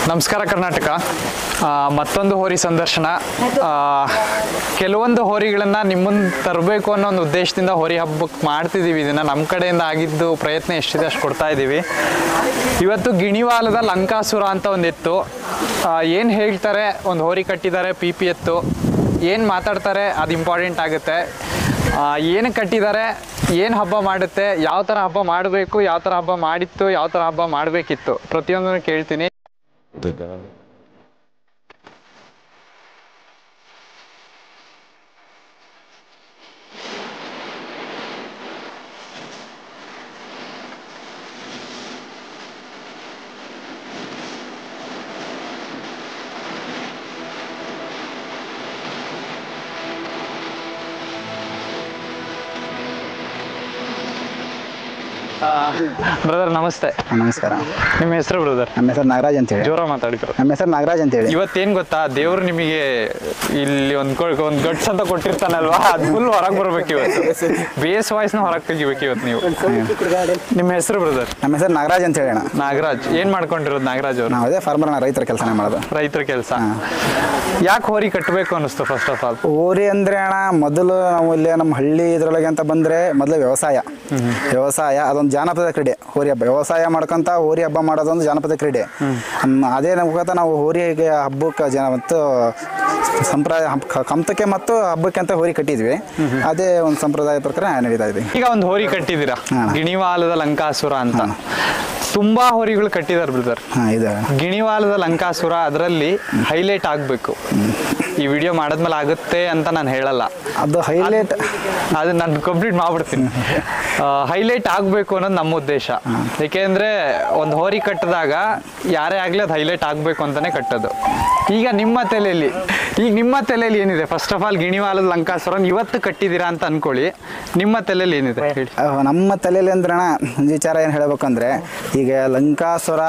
ನಮಸ್ಕಾರ ಕರ್ನಾಟಕ. ಮತ್ತೊಂದು ಹೋರಿ ಸಂದರ್ಶನ. ಕೆಲವೊಂದು ಹೋರಿಗಳನ್ನು ನಿಮ್ಮನ್ನು ತರಬೇಕು ಅನ್ನೋ ಒಂದು ಉದ್ದೇಶದಿಂದ ಹೋರಿ ಹಬ್ಬಕ್ಕೆ ಮಾಡ್ತಿದ್ದೀವಿ. ಇದನ್ನು ನಮ್ಮ ಕಡೆಯಿಂದ ಆಗಿದ್ದು ಪ್ರಯತ್ನ ಎಷ್ಟಿದೆ ಅಷ್ಟು ಕೊಡ್ತಾ ಇದ್ದೀವಿ. ಇವತ್ತು ಗಿಣಿವಾಲದ ಲಂಕಾಸುರ ಅಂತ ಒಂದು ಎತ್ತು. ಏನು ಹೇಳ್ತಾರೆ, ಒಂದು ಹೋರಿ ಕಟ್ಟಿದ್ದಾರೆ, ಪಿ ಪಿ ಎತ್ತು, ಏನು ಮಾತಾಡ್ತಾರೆ ಅದು ಇಂಪಾರ್ಟೆಂಟ್ ಆಗುತ್ತೆ. ಏನು ಕಟ್ಟಿದ್ದಾರೆ, ಏನು ಹಬ್ಬ ಮಾಡುತ್ತೆ, ಯಾವ ಥರ ಹಬ್ಬ ಮಾಡಬೇಕು, ಯಾವ ಥರ ಹಬ್ಬ ಮಾಡಿತ್ತು, ಯಾವ ಥರ ಹಬ್ಬ ಮಾಡಬೇಕಿತ್ತು, ಪ್ರತಿಯೊಂದನ್ನು ಕೇಳ್ತೀನಿ. ಬ್ರದರ್ ನಮಸ್ತೆ. ನಮಸ್ಕಾರ. ನಿಮ್ಮ ಹೆಸರು ಬ್ರದರ್? ನಮ್ಮ ಹೆಸರು ನಾಗರಾಜ್ ಅಂತ ಹೇಳಿ. ಜೋರ ಮಾತಾಡಿದ್ರು. ನಮ್ಮ ಹೆಸರು ನಾಗರಾಜ್ ಅಂತ ಹೇಳಿ. ಇವತ್ತೇನ್ ಗೊತ್ತಾ, ದೇವ್ರು ನಿಮಗೆ ಇಲ್ಲಿ ಒಂದು ಗಟ್ಸ್ ಅಂತ ಕೊಟ್ಟಿರ್ತಾನಲ್ವಾ, ಅದು ಫುಲ್ ಹೊರಗೆ ಬರ್ಬೇಕು ಇವತ್ತು. ಬೇಸ್ ವಾಯ್ಸ್ನ ಹೊರಗೆ ತೆಗಿಬೇಕು ಇವತ್ತು ನೀವು. ನಿಮ್ಮ ಹೆಸರು ಬ್ರದರ್? ನಮ್ಮ ಹೆಸರು ನಾಗರಾಜ್ ಅಂತ ಹೇಳಿ ಅಣ್ಣ. ನಾಗರಾಜ್. ಏನ್ ಮಾಡ್ಕೊಂಡಿರೋದು ನಾಗರಾಜ್ ಅವರು? ನಾವು ಅದೇ ಫಾರ್ಮರ್ ಅಣ್ಣ, ರೈತರ ಕೆಲಸನೇ ಮಾಡೋದು. ರೈತರ ಕೆಲಸ. ಯಾಕೆ ಹೋರಿ ಕಟ್ಟಬೇಕು ಅನ್ನಿಸ್ತು ಫಸ್ಟ್ ಆಫ್ ಆಲ್? ಹೋರಿ ಅಂದ್ರೆ ಅಣ್ಣ, ಮೊದಲು ನಾವು ಇಲ್ಲಿ ನಮ್ಮ ಹಳ್ಳಿ ಇದ್ರೊಳಗೆ ಅಂತ ಬಂದ್ರೆ ಮೊದಲು ವ್ಯವಸಾಯ ಅದೊಂದು ಜಾನಪದ ಕ್ರೀಡೆ. ಹೋರಿ ಹಬ್ಬ ವ್ಯವಸಾಯ ಮಾಡ್ಕೊಂತ ಹೋರಿ ಹಬ್ಬ ಮಾಡೋದೊಂದು ಜಾನಪದ ಕ್ರೀಡೆ. ಅದೇ ಮುಖಾಂತರ ನಾವು ಹೋರಿಗೆ ಹಬ್ಬಕ್ಕೆ ಮತ್ತು ಸಂಪ್ರದಾಯ ಕಮ್ತಕ್ಕೆ ಮತ್ತು ಹಬ್ಬಕ್ಕೆ ಅಂತ ಹೋರಿ ಕಟ್ಟಿದ್ವಿ. ಅದೇ ಒಂದು ಸಂಪ್ರದಾಯ ಪ್ರಕಾರ ನಡೀತಾ ಇದೆ. ಈಗ ಒಂದು ಹೋರಿ ಕಟ್ಟಿದ್ದೀರಾ, ಗಿಣಿವಾಲದ ಲಂಕಾಸುರ ಅಂತ. ತುಂಬಾ ಹೋರಿಗಳು ಕಟ್ಟಿದಾರೆ ಬ್ರದರ್. ಗಿಣಿವಾಲದ ಲಂಕಾಸುರ ಅದರಲ್ಲಿ ಹೈಲೈಟ್ ಆಗ್ಬೇಕು. ಈ ವಿಡಿಯೋ ಮಾಡಿದ್ಮೇಲೆ ಆಗುತ್ತೆ ಅಂತ ನಾನು ಹೇಳಲ್ಲ, ಅದು ಹೈಲೈಟ್ ಅದು ನಾನು ಕಂಪ್ಲೀಟ್ ಮಾಡ್ಬಿಡ್ತೀನಿ. ಹೈಲೈಟ್ ಆಗಬೇಕು ಅನ್ನೋದು ನಮ್ಮ ಉದ್ದೇಶ. ಏಕೆಂದರೆ ಒಂದು ಹೋರಿ ಕಟ್ಟಿದಾಗ ಯಾರೇ ಆಗಲಿ ಅದು ಹೈಲೈಟ್ ಆಗಬೇಕು ಅಂತಲೇ ಕಟ್ಟೋದು. ಈಗ ನಿಮ್ಮ ತಲೆಯಲ್ಲಿ ಏನಿದೆ? ಫಸ್ಟ್ ಆಫ್ ಆಲ್ ಗಿಣಿವಾಲದ ಲಂಕಾಸುರನ್ ಇವತ್ತು ಕಟ್ಟಿದ್ದೀರಾ ಅಂತ ಅನ್ಕೊಳ್ಳಿ, ನಿಮ್ಮ ತಲೆಯಲ್ಲಿ ಏನಿದೆ ಹೇಳಿ. ನಮ್ಮ ತಲೆಯಲ್ಲಿ ಅಂದ್ರೆ ಒಂದು ವಿಚಾರ ಏನು ಹೇಳಬೇಕಂದ್ರೆ, ಈಗ ಲಂಕಾಸುರ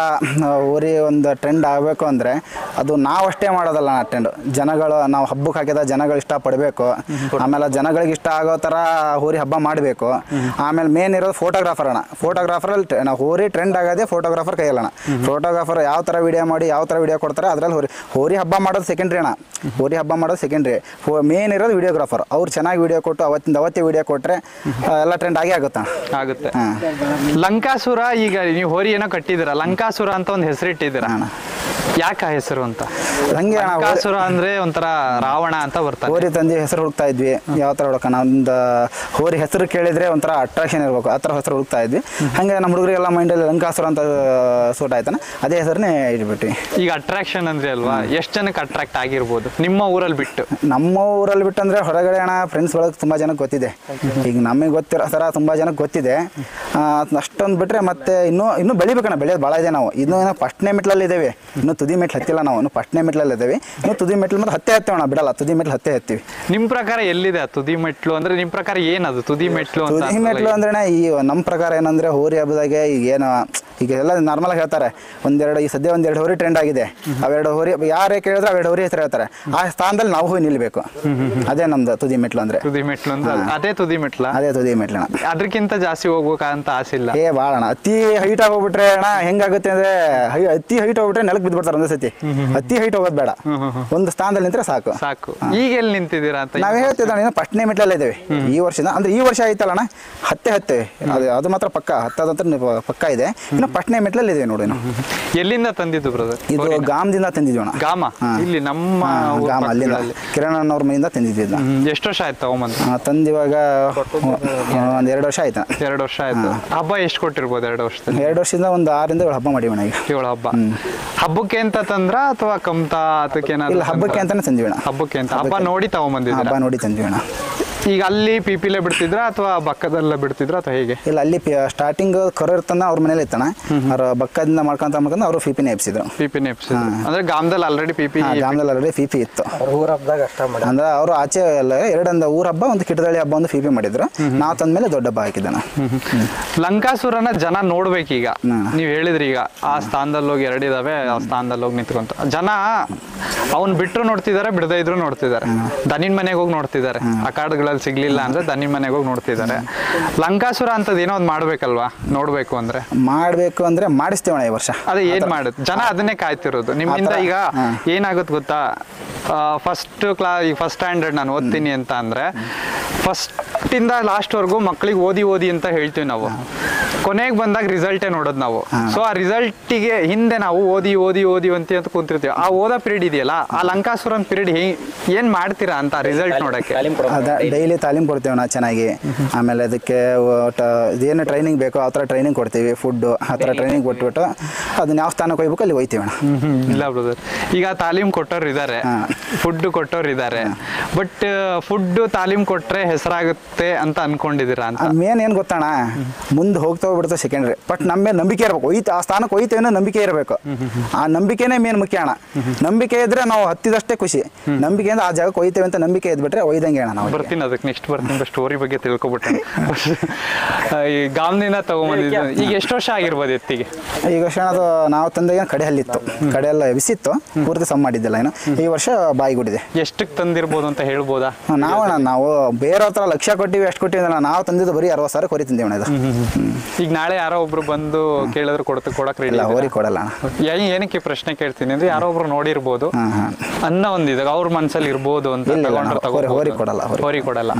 ಹೋರಿ ಒಂದು ಟ್ರೆಂಡ್ ಆಗಬೇಕು ಅಂದರೆ ಅದು ನಾವಷ್ಟೇ ಮಾಡೋದಲ್ಲ ಅಣ್ಣ. ಟ್ರೆಂಡ್ ಜನಗಳು, ನಾವು ಹಬ್ಬಕ್ಕೆ ಹಾಕಿದ ಜನಗಳು ಇಷ್ಟಪಡಬೇಕು. ಆಮೇಲೆ ಜನಗಳಿಗೆ ಇಷ್ಟ ಆಗೋ ಥರ ಹೋರಿ ಹಬ್ಬ ಮಾಡಬೇಕು. ಆಮೇಲೆ ಮೇನ್ ಇರೋದು ಫೋಟೋಗ್ರಾಫರ್ ಅಣ್ಣ. ಫೋಟೋಗ್ರಾಫರಲ್ಲಿ ನಾವು ಹೋರಿ ಟ್ರೆಂಡ್ ಆಗೋದೇ ಫೋಟೋಗ್ರಾಫರ್ ಕೈಯಲ್ಲಣ್ಣ. ಫೋಟೋಗ್ರಾಫರ್ ಯಾವ ಥರ ವಿಡಿಯೋ ಮಾಡಿ ಯಾವ ಥರ ವಿಡಿಯೋ ಕೊಡ್ತಾರೆ ಅದರಲ್ಲಿ ಹೋರಿ ಹಬ್ಬ ಮಾಡೋದು ಸೆಕೆಂಡ್ರಿ ಅಣ್ಣ. ಹೋರಿ ಹಬ್ಬ ಮಾಡೋದು ಸೆಕೆಂಡ್ರಿ. ಮೇನ್ ಇರೋದು ವಿಡಿಯೋಗ್ರಾಫರ್. ಅವ್ರು ಚೆನ್ನಾಗಿ ವಿಡಿಯೋ ಕೊಟ್ಟು ಅವತ್ತೇ ವಿಡಿಯೋ ಕೊಟ್ಟರೆ ಎಲ್ಲ ಟ್ರೆಂಡ್ ಆಗುತ್ತೆ. ಲಂಕಾಸುರ, ಈಗ ನೀವು ಹೋರಿ ಏನೋ ಕಟ್ಟಿದ್ದೀರಾ, ಲಂಕಾಸುರ ಅಂತ ಒಂದು ಹೆಸರಿಟ್ಟಿದ್ದೀರಾ. ಯಾಕೆ ಆ ಹೆಸರು ಅಂತ? ಹಂಗೆ ಲಂಕಾಸುರ ಅಂದ್ರೆ ಒಂಥರ ರಾವಣ ಅಂತ ಬರ್ತಾರೆ. ಹೋರಿ ತಂದು ಹೆಸರು ಹುಡುಕ್ತಾ ಇದ್ವಿ, ಯಾವ ಥರ ಹುಡುಕೋಣ. ಒಂದು ಹೋರಿ ಹೆಸರು ಕೇಳಿದ್ರೆ ಒಂಥರ ಅಟ್ರಾಕ್ಷನ್ ಇರಬೇಕು, ಆ ಥರ ಹೆಸರು ಹುಡುಕ್ತಾ ಇದ್ವಿ. ಹಾಗೆ ನಮ್ಮ ಹುಡುಗರಿಗೆಲ್ಲ ಮೈಂಡಲ್ಲಿ ಲಂಕಾಸುರ ಅಂತ ಸೂಟ್ ಆಯ್ತಾನೆ, ಅದೇ ಹೆಸರನ್ನೇ ಇಟ್ಬಿಟ್ವಿ. ಈಗ ಅಟ್ರಾಕ್ಷನ್ ಅಂದ್ರೆ ಅಲ್ವಾ, ಎಷ್ಟು ಜನಕ್ಕೆ ಅಟ್ರಾಕ್ಟ್ ಆಗಿರ್ಬೋದು ನಿಮ್ಮ ಊರಲ್ಲಿ ಬಿಟ್ಟು? ನಮ್ಮ ಊರಲ್ಲಿ ಬಿಟ್ಟು ಅಂದ್ರೆ ಹೊರಗಡೆ ಅಣ್ಣ ಫ್ರೆಂಡ್ಸ್ ಒಳಗೆ ತುಂಬ ಜನಕ್ಕೆ ಗೊತ್ತಿದೆ. ಈಗ ನಮಗೆ ಗೊತ್ತಿರೋ ಥರ ತುಂಬ ಜನಕ್ಕೆ ಗೊತ್ತಿದೆ. ಅಷ್ಟೊಂದು ಬಿಟ್ಟರೆ ಮತ್ತೆ ಇನ್ನೂ ಬೆಳಿಬೇಕಣ್ಣ. ಬೆಳೆಯೋದು ಭಾಳ ಇದೆ. ನಾವು ಇನ್ನೂ ಫಸ್ಟ್ನೇ ಮೆಟ್ಲಲ್ಲಿ ಇದ್ದೇವೆ, ಇನ್ನೂ ತುದಿ ಮೆಟ್ಲು ಹತ್ತಿಲ್ಲ. ನಾವು ಇನ್ನೂ ಫಸ್ಟ್ನೇ ಮೆಟ್ಲಲ್ಲಿ ಇದ್ದೇವೆ. ಇನ್ನೂ ತುದಿ ಮೆಟ್ಲು ಮತ್ತೆ ಹತ್ತೇವಣ್ಣ, ಬಿಡಲ್ಲ. ತುದಿ ಮೆಟ್ಲು ಹತ್ತೀವಿ. ನಿಮ್ಮ ಪ್ರಕಾರ ಎಲ್ಲಿದೆ ತುದಿ ಮೆಟ್ಲು? ಅಂದ್ರೆ ನಿಮ್ಮ ಪ್ರಕಾರ ಏನದು ತುದಿ ಮೆಟ್ಲು? ತುದಿ ಮೆಟ್ಲು ಅಂದ್ರೆ ಈ ನಮ್ಮ ಪ್ರಕಾರ ಏನಂದ್ರೆ, ಹೋರಿ ಹಬ್ಬದಾಗೆ ಈಗ ಎಲ್ಲ ನಾರ್ಮಲ್ ಆಗಿ ಹೇಳ್ತಾರೆ, ಸದ್ಯ ಒಂದೆರಡು ಹೋರಿ ಟ್ರೆಂಡ್ ಆಗಿದೆ. ಅವೆರಡು ಹೋರಿ ಯಾರೇ ಕೇಳಿದ್ರೆ ಅವೆರಡು ಹೋರಿ ಹೆಸರು ಹೇಳ್ತಾರೆ. ಆ ಸ್ಥಾನದಲ್ಲಿ ನಾವು ಹೋಗಿ ನಿಲ್ಬೇಕು. ಅದೇ ನಮ್ದು ತುದಿ ಮೆಟ್ಲು ಅಂದ್ರೆ. ತುದಿ ಮೆಟ್ಲು ಅಂದ್ರೆ ಅದೇ ತುದಿ ಮೆಟ್ಲ? ಅದೇ ತುದಿ ಮೆಟ್ಲಣ್ಣ. ಅದಕ್ಕಿಂತ ಜಾಸ್ತಿ ಹೋಗ್ಬೇಕಂತ ಆಸೆ ಇಲ್ಲ. ಭಾಳ ಅಣ್ಣ. ಅತಿ ಹೈಟ್ ಆಗೋಗ್ಬಿಟ್ರೆ ಅಣ್ಣ ಹೆಂಗಾಗುತ್ತೆ ಅಂದ್ರೆ, ಅತಿ ಹೈಟ್ ಹೋಗ್ಬಿಟ್ರೆ ನೆಲಕ್ಕೆ ಬಿದ್ಬಿಡ್ತಾರೆ ಒಂದೇ ಸತಿ. ಅತಿ ಹೈಟ್ ಹೋಗೋದು ಬೇಡ, ಒಂದು ಸ್ಥಾನದಲ್ಲಿ ನಿಂತ್ರೆ ಸಾಕು. ಈಗ ಎಲ್ಲಿ ನಿಂತಿದ್ದೀರಾ ಅಂತ ನಾವೇ ಹೇಳ್ತಿದ್ದ. ಫಸ್ಟ್ನೇ ಮೆಟ್ಲಲ್ಲಿ ಇದ್ದೇವೆ ಈ ವರ್ಷದಿಂದ. ಅಂದ್ರೆ ಈ ವರ್ಷ ಆಯ್ತಲ್ಲಣ್ಣ, ಹತ್ತೆ ಅದು ಮಾತ್ರ ಪಕ್ಕ ಹತ್ತದಂತ ಪಕ್ಕ ಇದೆ. ಇನ್ನು ಫಸ್ಟ್ನೇ ಮೆಟ್ಲಲ್ಲಿ ಇದೆ ನೋಡಿ. ಎಲ್ಲಿಂದ ತಂದಿದ್ದು ಬ್ರದರ್? ಇದು ಗಾಮದಿಂದ ತಂದಿದ್ವಿ ಅಣ್ಣ. ಗಾಮ ಇಲ್ಲಿ ನಮ್ಮ ಗಾಮ, ಅಲ್ಲಿಂದ ಕಿರಣಣ್ಣವ್ರ ಮನೆಯಿಂದ ತಂದಿದ್ವಿ. ಎಷ್ಟು ವರ್ಷ ಆಯ್ತು ತಗೊಂಬಂದು? ತಂದಿವಾಗ ಒಂದು 2 ವರ್ಷ ಆಯ್ತು. 2 ವರ್ಷ ಆಯ್ತು. ಹಬ್ಬ ಎಷ್ಟು ಕೊಟ್ಟಿರ್ಬೋದು 2 ವರ್ಷದಲ್ಲಿ? 2 ವರ್ಷದಿಂದ ಒಂದು 6ರಿಂದ 7 ಹಬ್ಬ ಮಾಡಿವಿ ಅಣ್ಣ. 7 ಹಬ್ಬ. ಹಬ್ಬಕ್ಕೆ ಅಂತ ತಂದ್ರ ಅಥವಾ ಕಮ್ತ ಅದಕ್ಕೆ? ಇಲ್ಲ, ಹಬ್ಬಕ್ಕೆ ಅಂತಾನೆ ತಂದಿವಿ ಅಣ್ಣ. ಹಬ್ಬಕ್ಕೆ ಅಂತ ಹಬ್ಬ ನೋಡಿ ತಗೊಂಬಂದಿದ್ದೀರಾ? ಹಬ್ಬ ನೋಡಿ ತಂದಿವಿ ಅಣ್ಣ. ಈಗ ಅಲ್ಲಿ ಪಿಪಿಲೆ ಬಿಡ್ತಿದ್ರ ಅಥವಾ ಬಕ್ಕದಲ್ಲ ಬಿಡ್ತಿದ್ರ ಅಥವಾ ಹೇಗೆ? ಇಲ್ಲ, ಅಲ್ಲಿ ಸ್ಟಾರ್ಟಿಂಗ್ ಕರು ಇರ್ತಾನ ಅವ್ರ ಮನೇಲಿ ಇರ್ತಾನ. ಅವ್ರ ಬಕ್ಕದಿಂದ ಮಾಡ್ಕೊಂತ ಅವ್ರು ಪಿಪಿನೇ ಎಪ್ಸಿದ್ರು. ಅಂದ್ರೆ ಗಾಮದಲ್ಲಿ ಆಲ್ರೆಡಿ ಪಿಪಿ ಇತ್ತು. ಊರ ಹಬ್ಬದಾಗ ಅಷ್ಟ ಅಂದ್ರೆ ಅವರು ಆಚೆ ಎಲ್ಲ ಎರಡೊಂದು ಊರ ಹಬ್ಬ, ಒಂದು ಕಿಟದಳ್ಳಿ ಹಬ್ಬ, ಒಂದು ಪಿಪಿ ಮಾಡಿದ್ರು. ನಾವು ತಂದ್ಮೇಲೆ ದೊಡ್ಡ ಹಬ್ಬ ಹಾಕಿದ್ದಾನ. ಲಂಕಾಸುರನ ಜನ ನೋಡ್ಬೇಕೀಗ. ನೀವ್ ಹೇಳಿದ್ರಿ ಈಗ ಆ ಸ್ಥಾನದಲ್ಲಿ ಹೋಗಿ 2 ಇದಾವೆ, ಆ ಸ್ಥಾನದಲ್ಲಿ ಹೋಗಿ ನಿಂತ್ಕೊಂತ ಜನ ಅವ್ನ್ ಬಿಟ್ರು ನೋಡ್ತಿದಾರೆ, ಬಿಡದೇ ಇದ್ರು ನೋಡ್ತಿದಾರೆ. ದನಿನ್ ಮನೆಗೆ ಹೋಗಿ ನೋಡ್ತಿದಾರೆ, ಆ ಕಾಡುಗಳಲ್ಲಿ ಅಲ್ಲಿ ಸಿಗ್ಲಿಲ್ಲ ಅಂದ್ರೆ ದನಿ ಮನೆಗೆ ಹೋಗಿ ನೋಡ್ತಿದ್ದಾರೆ. ಲಂಕಾಸುರ ಅಂತದ್ ಏನೋ ಒಂದು ಮಾಡ್ಬೇಕಲ್ವಾ, ನೋಡ್ಬೇಕು ಅಂದ್ರೆ ಮಾಡಿಸ್ತೇವಣ ಈ ವರ್ಷ. ಅದೇ ಏನ್ ಮಾಡುತ್ತೆ ಜನ, ಅದನ್ನೇ ಕಾಯ್ತಿರೋದು ನಿಮ್ಮಿಂದ. ಈಗ ಏನಾಗುತ್ತೆ ಗೊತ್ತಾ, ಫಸ್ಟ್ ಸ್ಟ್ಯಾಂಡರ್ಡ್ ನಾನು ಓದ್ತೀನಿ ಅಂತ ಅಂದ್ರೆ ಫಸ್ಟ್ ಇಂದ ಲಾಸ್ಟ್ ವರ್ಗು ಮಕ್ಕಳಿಗೆ ಓದಿ ಅಂತ ಹೇಳ್ತೀವಿ ನಾವು. ಕೊನೆಗೆ ಬಂದಾಗ ರಿಸಲ್ಟೇ ನೋಡೋದು ನಾವು. ಸೊ ಆ ರಿಸಲ್ಟಿಗೆ ಹಿಂದೆ ನಾವು ಓದಿ ಅಂತ ಕೂತಿರ್ತೀವಿ. ಆ ಓದೋ ಪೀರಿಯಡ್ ಇದೆಯಲ್ಲ, ಆ ಲಂಕಾಸುರನ್ ಪೀರಿಯಡ್ ಏನ್ ಮಾಡ್ತೀರಾ ಅಂತ ರಿಸಲ್ಟ್ ನೋಡಕ್ಕೆ ಡೈಲಿ ತಾಲೀಮ್ ಕೊಡ್ತೇವೆ ನಾವು ಚೆನ್ನಾಗಿ. ಆಮೇಲೆ ಅದಕ್ಕೆ ಏನು ಟ್ರೈನಿಂಗ್ ಬೇಕೋ ಆ ಥರ ಟ್ರೈನಿಂಗ್ ಕೊಡ್ತೀವಿ. ಫುಡ್ ಆ ಥರ ಟ್ರೈನಿಂಗ್ ಕೊಟ್ಬಿಟ್ಟು ಅದನ್ನ ಯಾವ ಸ್ಥಾನಕ್ಕೆ ಹೋಗ್ಬೇಕು ಅಲ್ಲಿ ಹೋಗ್ತೀವಿ ಅಣ್ಣ. ಇಲ್ಲ ಬ್ರದರ್, ಈಗ ತಾಲೀಮ್ ಕೊಟ್ಟವ್ರು ಇದ್ದಾರೆ, ಫುಡ್ ಕೊಟ್ಟವ್ರು ಇದ್ದಾರೆ, ಬಟ್ ಫುಡ್ ತಾಲೀಮ್ ಕೊಟ್ರೆ ಹೆಸರಾಗುತ್ತೆ ಅಂತ ಅನ್ಕೊಂಡಿದ್ದೀರಾ ಅಂತ? ಮೇನ್ ಏನು ಗೊತ್ತಣ್ಣ, ಮುಂದೆ ಹೋಗ್ತಾ ಹೋಗ್ಬಿಡ್ತಾ ಸೆಕೆಂಡ್ರಿ, ಬಟ್ ನಮ್ಮ ಮೇಲೆ ನಂಬಿಕೆ ಇರಬೇಕು. ಆ ಸ್ಥಾನಕ್ಕೆ ಹೋಯ್ತೇವೆ ಅನ್ನೋ ನಂಬಿಕೆ ಇರಬೇಕು. ಆ ನಂಬಿಕೆನೇ ಮೇನ್ ಮುಖ್ಯ ಅಣ್ಣ. ನಂಬಿಕೆ ಇದ್ರೆ ನಾವು ಹತ್ತಿದಷ್ಟೇ ಖುಷಿ. ನಂಬಿಕೆಯಿಂದ ಆ ಜಾಗಕ್ಕೆ ಹೋಯ್ತೇವೆ ಅಂತ ನಂಬಿಕೆ ಇದ್ಬಿಟ್ರೆ ಒಯ್ದಂಗೆ ಅಣ್ಣ. ನಾವು ಬರ್ತೀನಿ, ಅದಕ್ಕೆ ನೆಕ್ಸ್ಟ್ ಬರ್ತೀನಿ, ಸ್ಟೋರಿ ಬಗ್ಗೆ ತಿಳ್ಕೊಬಿಟ್ಟೆ. ಈ ಗಾಮ್ನಿಂದ ತಗೊಂಬಂದಿದ್ದು ಈಗ ಎಷ್ಟು ವರ್ಷ ಆಗಿರ್ಬೋದು ಎತ್ತಿಗೆ? ಈಗ ವರ್ಷ ಅದು ನಾವು ತಂದಾಗ ಕಡೆ ಹಲ್ಲಿತ್ತು, ಕಡೆ ಎಲ್ಲ ಬಿಸಿತ್ತು, ಪೂರ್ತಿ ಸಮ್ ಮಾಡಿದ್ದಿಲ್ಲ ಏನು. ಈ ವರ್ಷ ಬಾಯಿಗುಡಿದೆ. ಎಷ್ಟಕ್ಕೆ ತಂದಿರ್ಬೋದು ಅಂತ ಹೇಳ್ಬೋದಾ? ನಾವು ಬೇರೆ ಹತ್ರ ಲಕ್ಷ ಕೊಟ್ಟಿವಿ, ಎಷ್ಟು ಕೊಟ್ಟಿವಿ ಅಂದ್ರೆ ನಾವು ತಂದಿದ್ದು ಬರೀ 60,000 ಕೊರಿ ತಂದೇವಣ ಇದು. ಈಗ ನಾಳೆ ಯಾರೋ ಒಬ್ರು ಬಂದು ಕೇಳಿದ್ರು ಕೊಡಕ್ ರೆಡಿ? ಹೋರಿ ಕೊಡಲ್ಲ. ಏನಕ್ಕೆ ಪ್ರಶ್ನೆ ಕೇಳ್ತೀನಿ ಅಂದ್ರೆ, ಯಾರೋ ಒಬ್ರು ನೋಡಿರ್ಬೋದು ಅನ್ನೋ ಒಂದಿದಾಗ ಅವ್ರ ಮನ್ಸಲ್ಲಿ ಇರ್ಬೋದು ಅಂತ ಹೋರಿ ಕೊಡಲ್ಲ. ಹೋರಿ ಕೊಡಲ್ಲ.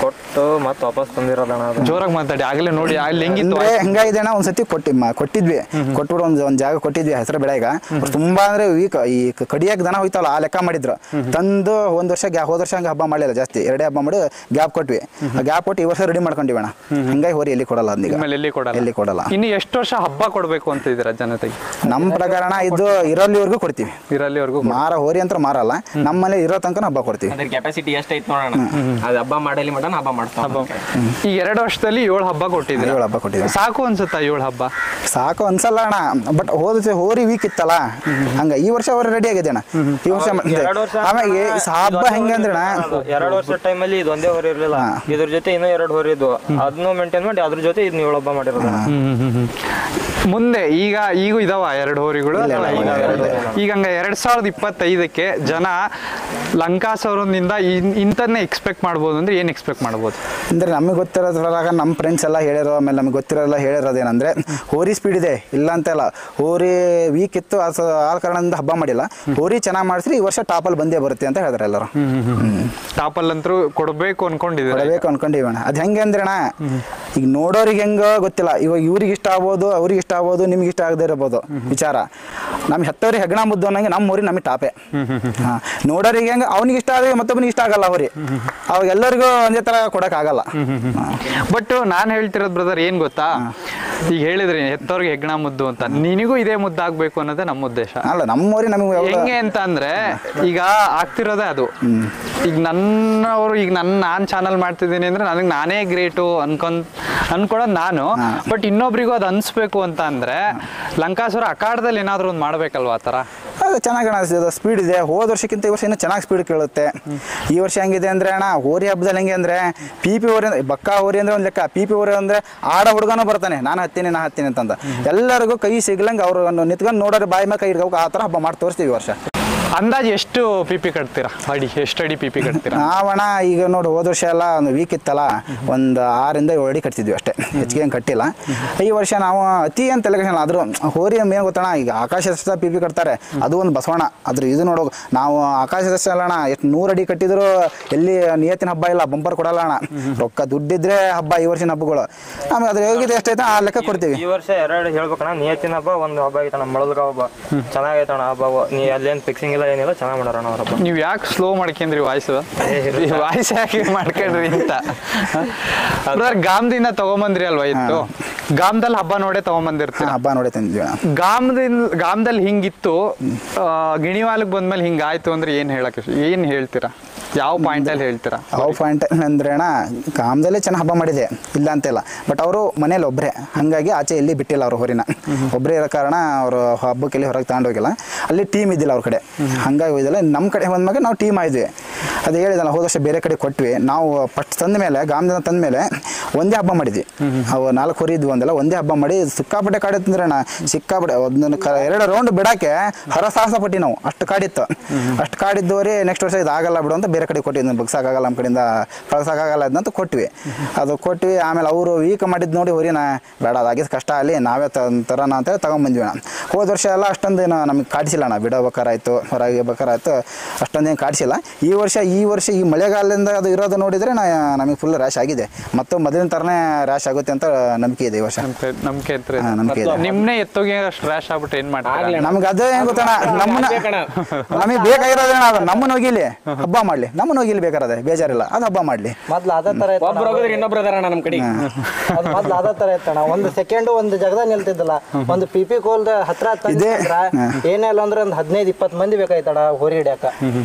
ಕೊಟ್ಟು ಮತ್ತೆ ವಾಪಸ್ ತಂದಿರೋದಣ್ಣ. ಜೋರಾಗಿ ಮಾತಾಡಿ, ಆಗ್ಲೇ ನೋಡಿ ಅಲ್ಲಿ ಹೆಂಗಿತ್ತು. ಹೆಂಗಾಗಿದೆ ಅಣ್ಣ, ಒಂದ್ಸತಿ ಕೊಟ್ಟಿದ್ವಿ, ಕೊಟ್ಬಿಟ್ಟು ಒಂದ್ ಜಾಗ ಕೊಟ್ಟಿದ್ವಿ ಹೆಸರು ಬೆಳೆಗ. ತುಂಬಾ ಅಂದ್ರೆ ವೀಕ್, ಈ ಕಡಿಯಾಕ ದನ ಹೋಯ್ತಲ್ಲ ಆ ಲೆಕ್ಕ ಮಾಡಿದ್ರು. ತಂದು ಒಂದ್ ವರ್ಷ ಹೋದ ವರ್ಷ ಹಂಗೆ ಹಬ್ಬ ಮಾಡಲಿಲ್ಲ, ಜಾಸ್ತಿ 2 ಹಬ್ಬ ಮಾಡಿ ಗ್ಯಾಪ್ ಕೊಟ್ವಿ. ಆ ಗ್ಯಾಪ್ ಕೊಟ್ಟು ಈ ವರ್ಷ ರೆಡಿ ಮಾಡ್ಕೊಂಡಿವಿ ಅಣ್ಣ. ಹಂಗಾಗಿ ಹೋರಿ ಎಲ್ಲಿ ಕೊಡಲ್ಲ, ಎಲ್ಲಿ ಕೊಡಲ್ಲ. ಇನ್ನು ಎಷ್ಟು ವರ್ಷ ಹಬ್ಬ ಕೊಡ್ಬೇಕು ಅಂತ ಇದ್ದೀರಾ ಜನತೆಗೆ? ನಮ್ಮ ಪ್ರಕಾರ ಇದು ಇರೋಲ್ಲಿವರೆಗೂ ಕೊಡ್ತೀವಿ. ಇರೋಲ್ಲಿವರೆಗೂ ಮಾರ ಹೋರಿ ಅಂತ ಮಾರಲ್ಲ, ನಮ್ಮಲ್ಲಿ ಇರೋ ತನಕ ಹಬ್ಬ ಕೊಡ್ತೀವಿ. ಅದ್ರ ಕೆಪಾಸಿಟಿ ಎಷ್ಟೈತೆ ನೋಡೋಣ, ಅದು ಹಬ್ಬ ಮಾಡಲಿ ಮಾಡೋಣ, ಹಬ್ಬ ಮಾಡ್ತಾವ. ಈ 2 ವರ್ಷದಲ್ಲಿ 7 ಹಬ್ಬ ಕೊಟ್ಟಿದ್ದೀವಿ. 7 ಹಬ್ಬ ಕೊಟ್ಟಿದ್ದೀವಿ. ಸಾಕು ಅನ್ಸುತ್ತಾ 7 ಹಬ್ಬ? ಸಾಕು ಅನ್ಸಲ್ಲ ಅಣ್ಣ, ಬಟ್ ಹೋದ ಹೋರಿ ವೀಕ್ ಇತ್ತಲ್ಲ, ಹಂಗ ಈ ವರ್ಷ ಅವ್ರು ರೆಡಿ ಆಗಿದೆ ಅಣ್ಣ. ಈ ವರ್ಷ ಆಮೇಲೆ ಹಬ್ಬ ಹೆಂಗಂದ್ರೆ 2 ವರ್ಷ ಟೈಮಲ್ಲಿ ಇದು ಒಂದೇ ಹೋರಿ ಇರ್ಲಿಲ್ಲ, ಇದ್ರ ಜೊತೆ ಇನ್ನೂ 2 ಹೋರಿ ಇದ್ವು, ಅದನ್ನು ಮೇಂಟೈನ್ ಮಾಡಿ ಅದ್ರ ಜೊತೆ ಇದನ್ನ 7 ಹಬ್ಬ ಮಾಡಿರೋದು. ಮುಂದೆ ಈಗೂ ಇದಾವ 2 ಹೋರಿಗಳು. ಈಗ 2025ಕ್ಕೆ ಜನ ಲಂಕಾಸುರನಿಂದ ಇಂಥನ್ನೇ ಎಕ್ಸ್ಪೆಕ್ಟ್ ಮಾಡ್ಬೋದು ಅಂದ್ರೆ ಏನ್ ಎಕ್ಸ್ಪೆಕ್ಟ್ ಮಾಡ್ಬೋದು ಅಂದ್ರೆ, ನಮಗೆ ಗೊತ್ತಿರೋದ್ರಾಗ ನಮ್ಮ ಫ್ರೆಂಡ್ಸ್ ಎಲ್ಲ ಹೇಳಿರೋ, ಆಮೇಲೆ ನಮಗೆ ಗೊತ್ತಿರೋಲ್ಲ ಹೇಳಿರೋದೇನಂದ್ರೆ, ಹೋರಿ ಸ್ಪೀಡ್ ಇದೆ ಇಲ್ಲ ಅಂತಲ್ಲ, ಹೋರಿ ವೀಕ್ ಇತ್ತು ಆ ಕಾರಣದಿಂದ ಹಬ್ಬ ಮಾಡಿಲ್ಲ. ಹೋರಿ ಚೆನ್ನಾಗಿ ಮಾಡಿಸ್ರಿ ಈ ವರ್ಷ ಟಾಪಲ್ಲಿ ಬಂದೇ ಬರುತ್ತೆ ಅಂತ ಹೇಳಿದ್ರೆ ಎಲ್ಲರೂ. ಟಾಪಲ್ ಅಂತೂ ಕೊಡಬೇಕು ಅನ್ಕೊಂಡಿವಿ ಅಣ್ಣ. ಅದು ಹೆಂಗೆ ಅಂದ್ರೆ ಅಣ್ಣ, ಈಗ ನೋಡೋರಿಗೆ ಹೆಂಗ ಗೊತ್ತಿಲ್ಲ, ಇವಾಗ ಇವ್ರಿಗೆ ಇಷ್ಟ ಆಗ್ಬೋದು, ಅವ್ರಿಗೆ ಇಷ್ಟ ಆಗ್ಬೋದು, ನಿಮ್ಗೆ ಇಷ್ಟ ಆಗದೆ ಇರ್ಬೋದು ವಿಚಾರ. ನಮ್ಗೆ ಹೆತ್ತವ್ರಿಗೆ ಹೆಗ್ಣ ಮುದ್ದು ಅನ್ನಂಗೆ ನಮ್ಮ ಹೋರಿ ನಮಗೆ ಟಾಪೆ. ನೋಡೋರಿಗೆ ಹೆಂಗ ಅವ್ನಿಗೆ ಇಷ್ಟ ಆದ್ರೆ ಮತ್ತೊಬ್ಬನಿಗೆ ಇಷ್ಟ ಆಗಲ್ಲ ಹೋರಿ, ಅವಾಗ ಎಲ್ಲರಿಗೂ ಒಂದೇ ತರ ಕೊಡಕ್ ಆಗಲ್ಲ. ಬಟ್ ನಾನು ಹೇಳ್ತಿರೋದು ಬ್ರದರ್ ಏನ್ ಗೊತ್ತಾ, ಈಗ ಹೇಳಿದ್ರಿ ಹೆತ್ತವ್ರಿಗೆ ಹೆಗ್ಣ ಮುದ್ದು ಅಂತ, ನಿನಗೂ ಇದೇ ಮುದ್ದಾಗ್ಬೇಕು ಅನ್ನೋದೇ ನಮ್ಮ ಉದ್ದೇಶ. ಅಲ್ಲ, ನಮ್ಮ ಹೋರಿ ನಮಗೆ ಹೆಂಗೆ ಅಂತ ಅಂದ್ರೆ, ಈಗ ಆಗ್ತಿರೋದೇ ಅದು. ಈಗ ನನ್ನವರು, ಈಗ ನಾನ್ ಚಾನಲ್ ಮಾಡ್ತಿದ್ದೀನಿ ಅಂದ್ರೆ ನನಗೆ ನಾನೇ ಗ್ರೇಟು ಅನ್ಕೊಳೋದು ನಾನು. ಬಟ್ ಇನ್ನೊಬ್ರಿಗೂ ಅದು ಅನ್ಸ್ಬೇಕು ಅಂತ ಅಂದ್ರೆ ಲಂಕಾಸುರ ಅಖಾಡದಲ್ಲಿ ಏನಾದ್ರು ಒಂದು ಮಾಡ್ಬೇಕಲ್ವಾ? ಆ ತರ ಅದು ಚೆನ್ನಾಗಿ ಅನಿಸ್ತದೆ. ಸ್ಪೀಡ್ ಇದೆ, ಹೋದ ವರ್ಷಕ್ಕಿಂತ ಈ ವರ್ಷ ಇನ್ನೂ ಚೆನ್ನಾಗಿ ಸ್ಪೀಡ್ ಕೇಳುತ್ತೆ. ಈ ವರ್ಷ ಹೆಂಗಿದೆ ಅಂದ್ರೆ ಅಣ್ಣ, ಹೋರಿ ಹಬ್ಬದಲ್ಲಿ ಹೆಂಗೆ ಅಂದ್ರೆ ಪಿ ಹೋರಿ ಬಕ್ಕ ಹೋರಿ ಅಂದ್ರೆ ಒಂದು ಲೆಕ್ಕ, ಪಿ ಹೋರಿ ಅಂದ್ರೆ ಆಡ ಹುಡುಗನೂ ಬರ್ತಾನೆ, ನಾನು ಹತ್ತೀನಿ ಅಂತಂದ. ಎಲ್ಲರಿಗೂ ಕೈ ಸಿಗ್ಲಂಗೆ ಅವ್ರು ನಿಂತ್ಕೊಂಡು ನೋಡೋರು ಬಾಯಿ ಮೇಲೆ ಕೈ ಇಡ್ಬೇಕು, ಆ ಥರ ಹಬ್ಬ ಮಾಡಿ ತೋರಿಸ್ತೀವಿ ಈ ವರ್ಷ. ಅಂದಾಜು ಎಷ್ಟು ಪಿಪಿ ಕಟ್ತೀರಾ? ಎಷ್ಟು ಅಡಿ ಪಿಪಿ ಕಟ್ತೀರಾ? ನಾವಣ್ಣ ಈಗ ನೋಡಿ, ಹೋದ ವರ್ಷ ಎಲ್ಲ ಒಂದು ವೀಕ್ ಇತ್ತಲ್ಲ, ಒಂದು 6 ಇಂದ 7 ಅಡಿ ಕಟ್ತಿದ್ವಿ ಅಷ್ಟೇ, ಹೆಚ್ಚಿಗೆ ಏನು ಕಟ್ಟಿಲ್ಲ. ಈ ವರ್ಷ ನಾವು ಅತಿ ಅಂತ ತಲೆಕೆಡಿಸಲ್ಲ. ಆದ್ರೂ ಹೋರಿ ಏನು ಗೊತ್ತಣ್ಣ, ಈಗ ಆಕಾಶ ಪಿಪಿ ಕಟ್ತಾರೆ, ಅದು ಒಂದು ಬಸವಣ್ಣ. ಆದ್ರೆ ಇದು ನೋಡೋ, ನಾವು ಆಕಾಶ ಅಲ್ಲಣ್ಣ, ಎಷ್ಟು 100 ಅಡಿ ಕಟ್ಟಿದ್ರು ಎಲ್ಲಿ ನಿಯತ್ತಿನ ಹಬ್ಬ ಇಲ್ಲ, ಬಂಪರ್ ಕೊಡಲ್ಲ ಅಣ್ಣ. ರೊಕ್ಕ ದುಡ್ಡಿದ್ರೆ ಹಬ್ಬ ಈ ವರ್ಷದ ಹಬ್ಬಗಳು. ನಮ್ಗೆ ಅದ್ರ ಯೋಗ್ಯತೆ ಎಷ್ಟೈತೆ ಆ ಲೆಕ್ಕ ಕೊಡ್ತೀವಿ. ಈ ವರ್ಷ 2 ಹೇಳ್ಬೇಕಣ್ಣ, ನಿಯತ್ತಿನ ಹಬ್ಬ ಒಂದು ಹಬ್ಬ ಐತಣ್ಣ, ಮೊಳಲ್ಗ ಹಬ್ಬ ಚೆನ್ನಾಗೈತಣ್ಣ ಹಬ್ಬ. ನೀ ಅಲ್ಲೇನು ಫಿಕ್ಸಿಂಗ್ ಇಲ್ಲ, ಏನಿಲ್ಲ, ಚೆನ್ನಾಗಿ ಮಾಡೋಣ ಅವ್ರ ಹಬ್ಬ. ನೀವು ಯಾಕೆ ಸ್ಲೋ ಮಾಡ್ಕೊಂಡ್ರಿ ವಾಯ್ಸ್ ಯಾಕೆ ಮಾಡ್ಕೊಂಡ್ರಿ ಅಂತ? ಗಾಮದಿಂದ ತಗೊಂಬಂದ್ರಿ ಅಲ್ವಾ ಇತ್ತು, ಗಾಮದಲ್ಲಿ ಹಬ್ಬ ನೋಡೇ ತಗೊಂಬಂದಿರ್ತೀವಿ. ಹಬ್ಬ ನೋಡೇ ತಂದಿದ್ವಿ. ಗಾಮದಲ್ಲಿ ಹಿಂಗಿತ್ತು, ಗಿಣಿವಾಲಕ್ಕೆ ಬಂದ್ಮೇಲೆ ಹಿಂಗಾಯ್ತು ಅಂದ್ರೆ ಏನ್ ಹೇಳ್ತೀರಾ? ಯಾವ ಪಾಯಿಂಟ್ ಅಲ್ಲಿ ಹೇಳ್ತೀರಾ? ಯಾವ ಪಾಯಿಂಟ್ ಅಂದ್ರೆ ಅಣ್ಣ, ಕಾಮದಲ್ಲೇ ಚೆನ್ನಾಗಿ ಹಬ್ಬ ಮಾಡಿದೆ ಇಲ್ಲ ಅಂತಿಲ್ಲ, ಬಟ್ ಅವರು ಮನೇಲಿ ಒಬ್ಬರೇ, ಹಾಗಾಗಿ ಆಚೆ ಎಲ್ಲಿ ಬಿಟ್ಟಿಲ್ಲ ಅವ್ರ ಹೋರಿನ. ಒಬ್ಬರೇ ಇರೋ ಕಾರಣ ಅವರು ಹಬ್ಬಕ್ಕೆಲ್ಲಿ ಹೊರಗೆ ತಗೊಂಡೋಗಿಲ್ಲ. ಅಲ್ಲಿ ಟೀಮ್ ಇದ್ದಿಲ್ಲ ಅವ್ರ ಕಡೆ, ಹಂಗಾಗಿ ಹೋಯ್ದಿಲ್ಲ. ನಮ್ಮ ಕಡೆ ಬಂದ್ಮಾಗ ನಾವು ಟೀಮ್ ಆಯ್ದ್ವಿ. ಅದು ಹೇಳಿದಲ್ಲ ಹೋದ ವರ್ಷ ಬೇರೆ ಕಡೆ ಕೊಟ್ವಿ ನಾವು ಫಸ್ಟ್ ತಂದ ಮೇಲೆ ಗಾಮದಿಂದ ತಂದ ಮೇಲೆ ಒಂದೇ ಹಬ್ಬ ಮಾಡಿದ್ವಿ. ಅವು 4 ಹೊರಿ ಇದ್ವು ಅಂದಲ್ಲ, ಒಂದೇ ಹಬ್ಬ ಮಾಡಿ ಸಿಕ್ಕಾಪಟ್ಟೆ ಕಾಡಿತ್ತಂದ್ರೆ ಸಿಕ್ಕಾಪಟ್ಟೆ 2 ರೌಂಡ್ ಬಿಡಾಕೆ ಹರಸಾಹಸ ಪಟ್ಟಿ ನಾವು. ಅಷ್ಟು ಕಾಡಿತ್ತು. ಅಷ್ಟು ಕಾಡಿದ್ದವರಿ ನೆಕ್ಸ್ಟ್ ವರ್ಷ ಇದಾಗಲ್ಲ ಬಿಡು ಅಂತ ಬೇರೆ ಕಡೆ ಕೊಟ್ಟಿದ್ವಿ. ಬಗ್ಸಾಕಾಗಲ್ಲ ನಮ್ಮ ಕಡೆಯಿಂದ ಕಳ್ಸೋಕ್ಕಾಗಲ್ಲ ಅಂತ ಕೊಟ್ವಿ. ಅದು ಕೊಟ್ವಿ. ಆಮೇಲೆ ಅವರು ವೀಕ್ ಮಾಡಿದ್ದು ನೋಡಿ ಹೊರಿನ ಬೇಡ ಅದಾಗಿದ್ದು ಕಷ್ಟ ಅಲ್ಲಿ ನಾವೇ ತರೋಣ ಅಂತೇಳಿ ತಗೊಂಡ್ಬಂದ್ವಿ ಅಣ್ಣ. ಹೋದ ವರ್ಷ ಎಲ್ಲ ಅಷ್ಟೊಂದೇನು ನಮಗೆ ಕಾಡಿಸಿಲ್ಲ ಅಣ್ಣ. ಬಿಡಬೇಕಾರಾಯ್ತು ಹೊರಗೆ ಬೇಕಾರಾಯ್ತು ಅಷ್ಟೊಂದೇನು ಕಾಡಿಸಿಲ್ಲ. ಈ ವರ್ಷ ಈ ಮಳೆಗಾಲದಿಂದ ಅದು ಇರೋದು ನೋಡಿದರೆ ನಮಗೆ ಫುಲ್ ರ್ಯಾಶ್ ಆಗಿದೆ. ಮತ್ತು ಮೊದಲಿನ ಥರನೇ ರ್ಯಾಶ್ ಆಗುತ್ತೆ ಅಂತ ನಂಬಿಕೆ ಇದೆ ಈ ವರ್ಷ. ನಂಬಿಕೆ ಇದೆ. ನಿಮ್ಮನ್ನೇ ಎತ್ತೋಗಿ ಅಷ್ಟು ರ್ಯಾಶ್ ಆಗ್ಬಿಟ್ಟು ಏನು ಮಾಡ್ತಾರೆ? ನಮ್ಗೆ ಅದೇ ಏನು ಗೊತ್ತಣ್ಣ, ನಮಗೆ ಬೇಕಾಗಿರೋದೇಣ ಅದು ನಮ್ಮನ್ನ ಹೋಗಿಲಿ ಹಬ್ಬ ಮಾಡಲಿ, ನಮ್ಮನ್ನ ಹೋಗಿಲಿ ಬೇಕಾರದೆ ಬೇಜಾರಿಲ್ಲ, ಅದು ಹಬ್ಬ ಮಾಡಲಿ. ಮೊದ್ಲು ಅದೇ ಥರ ಇನ್ನೊಬ್ರು ಅದಾರ ನಮ್ಮ ಕಡೆ. ಮೊದ್ಲು ಅದೇ ಥರ ಇತ್ತಣ್ಣ. ಒಂದು ಸೆಕೆಂಡ್ ಒಂದು ಜಗದಾಗ ನಿಲ್ತಿದ್ದಲ್ಲ. ಒಂದು ಪಿಪಿ ಕೋಲ್ದ ಹತ್ರ ಏನಿಲ್ಲ ಅಂದ್ರೆ ಒಂದು 15-20 ಮಂದಿ ಬೇಕಾಯ್ತಣ ಹೋರಿ ಹಿಡಿಯಾಕ.